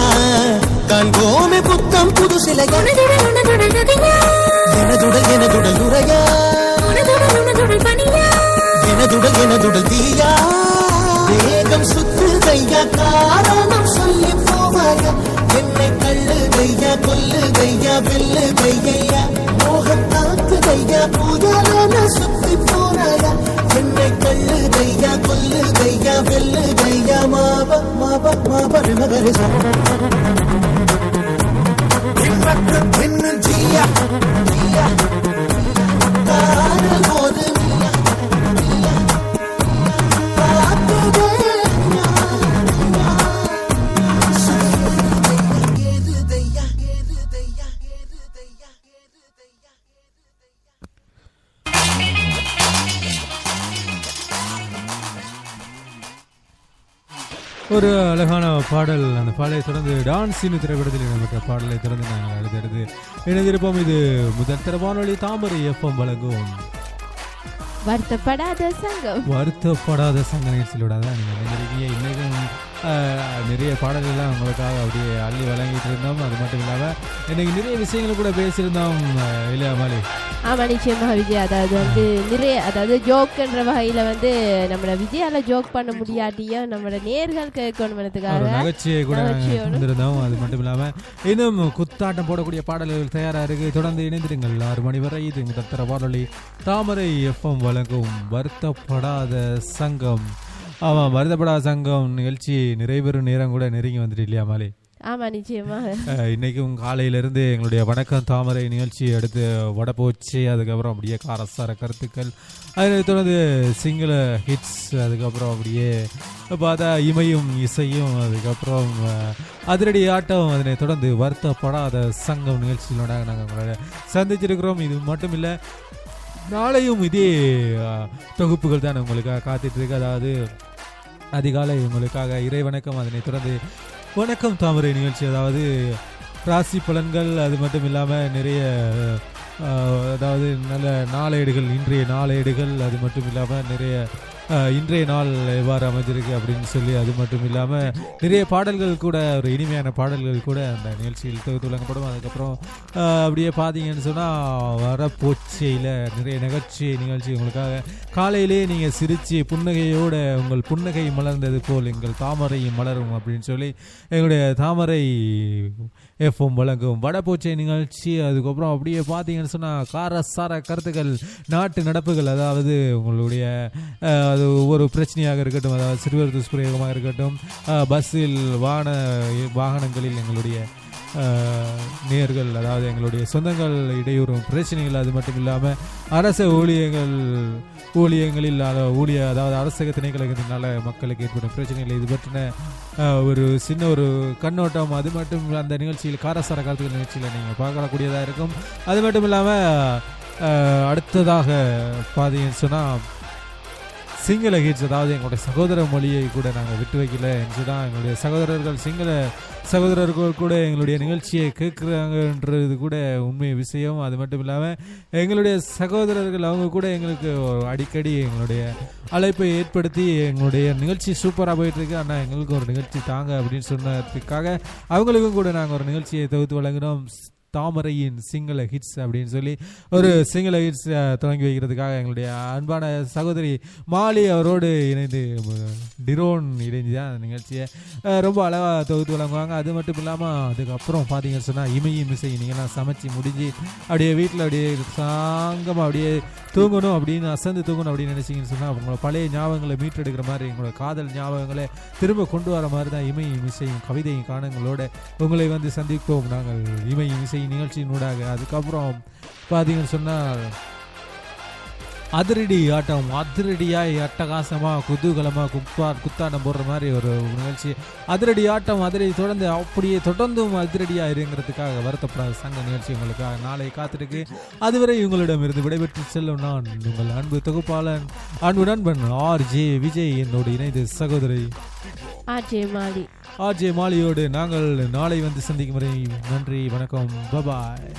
சிலையா காண்போமே புத்தம் புது சிலையா எனதுடல் உரையா எனதுடல் தீயா வேகம் சுத்து கையா காரணம் சொல்லி போவாயா என்னை கள்ளு கையா கொல்லு கையா வெல்லு கையா மோகம் தாக்கு கையா புயலான சுத்தி போறாயா என்னை கள்ளு கையா கொல்லு கையா வெல்லு கையா மாப மாப மாப மகரி ஜியா ஜியா காதல் போது ஒரு அழகான பாடல். அந்த பாடலை தொடர்ந்து டான்ஸின் திரைப்படத்தில் இடம்பெற்ற பாடலை தொடர்ந்து நாங்கள் அடுத்தடுத்து இணைந்திருப்போம். இது முதல் தர வானொலி தாமரை FM வழங்கும் வருத்தப்படாத சங்கம். வருத்தப்படாத சங்க நிகழ்ச்சியோட தான் நீங்கள் நினைக்கிறீங்க. இன்றைக்கும் நிறைய பாடல்கள்லாம் உங்களுக்காக அப்படியே அள்ளி வழங்கிட்டு இருந்தோம். அது மட்டும் இல்லாமல் இன்னைக்கு நிறைய விஷயங்கள் கூட பேசியிருந்தோம் இல்லையா மாலி? ஆமாம், நிச்சயமாக விஜய். அதாவது ஜோக்குன்ற வகையில் நம்மளோட விஜயால ஜோக் பண்ண முடியாட்டியும் நம்மளோட நேர்கள் கேட்கணுன்றதுக்காக நகைச்சுவை கூட இருந்திருந்தோம். அது மட்டும் இல்லாமல் இன்னும் குத்தாட்டம் போடக்கூடிய பாடல்கள் தயாராக இருக்கு. தொடர்ந்து இணைந்திருங்கள் 6 மணி வரை. இது முதல் வானொலி தாமரை FM வழங்கும் வருத்தப்படாத சங்கம். ஆமாம், வருத்தப்படாத சங்கம் நிகழ்ச்சி நிறைவேறும் நேரம் கூட நெருங்கி வந்துட்டு இல்லையா மாலி? ஆமா, நிச்சயமாக. இன்னைக்கும் காலையிலிருந்து எங்களுடைய வணக்கம் தாமரை நிகழ்ச்சி அடுத்து வடப்போச்சு, அதுக்கப்புறம் அப்படியே காரசார கருத்துக்கள், அதை தொடர்ந்து சிங்கள ஹிட்ஸ், அதுக்கப்புறம் அப்படியே பார்த்தா இமையும் இசையும், அதுக்கப்புறம் அதிரடி ஆட்டம், அதனை தொடர்ந்து வருத்தப்படாத சங்கம் நிகழ்ச்சியிலோட நாங்கள் உங்களை சந்திச்சிருக்கிறோம். இது மட்டும் இல்லை, நாளையும் இதே தொகுப்புகள் தான் உங்களுக்காக காத்துட்ருக்கு. அதாவது அதிகாலை உங்களுக்காக இறை வணக்கம், அதனை தொடர்ந்து வணக்கம் தாமரை நிகழ்ச்சி, அதாவது ராசி பலன்கள், அது மட்டும் இல்லாமல் நிறைய அதாவது நல்ல நாளேடுகள், இன்றைய நாளேடுகள், அது மட்டும் இல்லாமல் நிறைய இன்றைய நாள் எவ்வாறு அமைஞ்சிருக்கு அப்படின்னு சொல்லி, அது மட்டும் இல்லாமல் நிறைய பாடல்கள் கூட, ஒரு இனிமையான பாடல்கள் கூட அந்த நிகழ்ச்சியில் தொகுத்து வழங்கப்படும். அதுக்கப்புறம் அப்படியே பார்த்தீங்கன்னு சொன்னால் வரப்போச்சையில் நிறைய நிகழ்ச்சி உங்களுக்காக காலையிலேயே நீங்கள் சிரித்து புன்னகையோடு உங்கள் புன்னகை மலர்ந்தது போல் எங்கள் தாமரையும் மலரும் அப்படின்னு சொல்லி எங்களுடைய தாமரை FM வழங்கும் வடப்போச்சை நிகழ்ச்சி. அதுக்கப்புறம் அப்படியே பார்த்தீங்கன்னு சொன்னால் காரசார கருத்துக்கள், நாட்டு நடப்புகள், அதாவது உங்களுடைய அது ஒவ்வொரு பிரச்சனையாக இருக்கட்டும், அதாவது சிறுவர் துஷ்பிரயோகமாக இருக்கட்டும், பஸ்ஸில் வாகனங்களில் எங்களுடைய நேர்கள், அதாவது எங்களுடைய சொந்தங்கள் இடையூறும் பிரச்சனைகள், அது மட்டும் இல்லாமல் அரச ஊழியங்களில் அதாவது அரசக திணைக்களத்தினால மக்களுக்கு ஏற்படும் பிரச்சனைகள், இது பற்றின ஒரு சின்ன ஒரு கண்ணோட்டம், அது மட்டும் அந்த நிகழ்ச்சியில் காரசார காலத்துகள் நிகழ்ச்சியில் நீங்கள் பார்க்கக்கூடியதாக இருக்கும். அது மட்டும் இல்லாமல் அடுத்ததாக பார்த்தீங்கன்னு சொன்னால் சிங்கள ஹிட்ஸ், அதாவது எங்களுடைய சகோதர மொழியை கூட நாங்கள் விட்டு வைக்கல என்று தான் எங்களுடைய சகோதரர்கள், சிங்கள சகோதரர்கள் கூட எங்களுடைய நிகழ்ச்சியை கேட்குறாங்கன்றது கூட உண்மை விஷயம். அது மட்டும் இல்லாமல் எங்களுடைய சகோதரர்கள் அவங்க கூட எங்களுக்கு அடிக்கடி எங்களுடைய அழைப்பை ஏற்படுத்தி எங்களுடைய நிகழ்ச்சி சூப்பராக போயிட்டுருக்கு, ஆனால் எங்களுக்கு ஒரு நிகழ்ச்சி தாங்க அப்படின்னு சொன்னதுக்காக அவங்களுக்கும் கூட நாங்கள் ஒரு நிகழ்ச்சியை தொகுத்து வழங்கினோம். தாமரையின் சிங்கள ஹிட்ஸ் அப்படின்னு சொல்லி ஒரு சிங்கள ஹிட்ஸ் தொடங்கி வைக்கிறதுக்காக எங்களுடைய அன்பான சகோதரி மாலி அவரோடு இணைந்து டிரோன் இணைஞ்சு தான் அந்த நிகழ்ச்சியை ரொம்ப அழகாக தொகுத்து வழங்குவாங்க. அது மட்டும் இல்லாமல் அதுக்கப்புறம் பார்த்தீங்கன்னு சொன்னால் இமையும் இசை நீங்கள்லாம் சமைச்சு முடிஞ்சு அப்படியே வீட்டில் அப்படியே சாங்கமாக அப்படியே தூங்கணும் அப்படின்னு அசந்து தூங்கணும் அப்படின்னு நினைச்சிங்கன்னு சொன்னால் உங்களோட பழைய ஞாபகங்களை மீட்டெடுக்கிற மாதிரி, எங்களோட காதல் ஞாபகங்களை திரும்ப கொண்டு வர மாதிரி தான் இமையும் இசையும் கவிதையும் காணங்களோட உங்களை சந்திப்போம் நாங்கள் இமையும் இசை நிகழ்ச்சியினூடாக. அதுக்கப்புறம் பார்த்தீங்கன்னு சொன்னால் அதிரடி ஆட்டம், அதிரடியாய் அட்டகாசமாக குதூகலமாக குத்தாட்டம் போடுற மாதிரி ஒரு நிகழ்ச்சி, அதிரடி ஆட்டம், அதிரடி தொடர்ந்து அப்படியே தொடர்ந்தும் அதிரடியாக இருங்கிறதுக்காக வருத்தப்படாத சங்க நிகழ்ச்சி உங்களுக்காக நாளை காத்திருக்கு. அதுவரை உங்களிடமிருந்து விடைபெற்று செல்லும் நான் உங்கள் அன்பு தொகுப்பாளன், அன்பு நண்பன் RJ விஜய், என்னோடு இணைந்து சகோதரி RJ மாலியோடு நாங்கள் நாளை சந்திக்கும் வரை நன்றி, வணக்கம், பபாய்.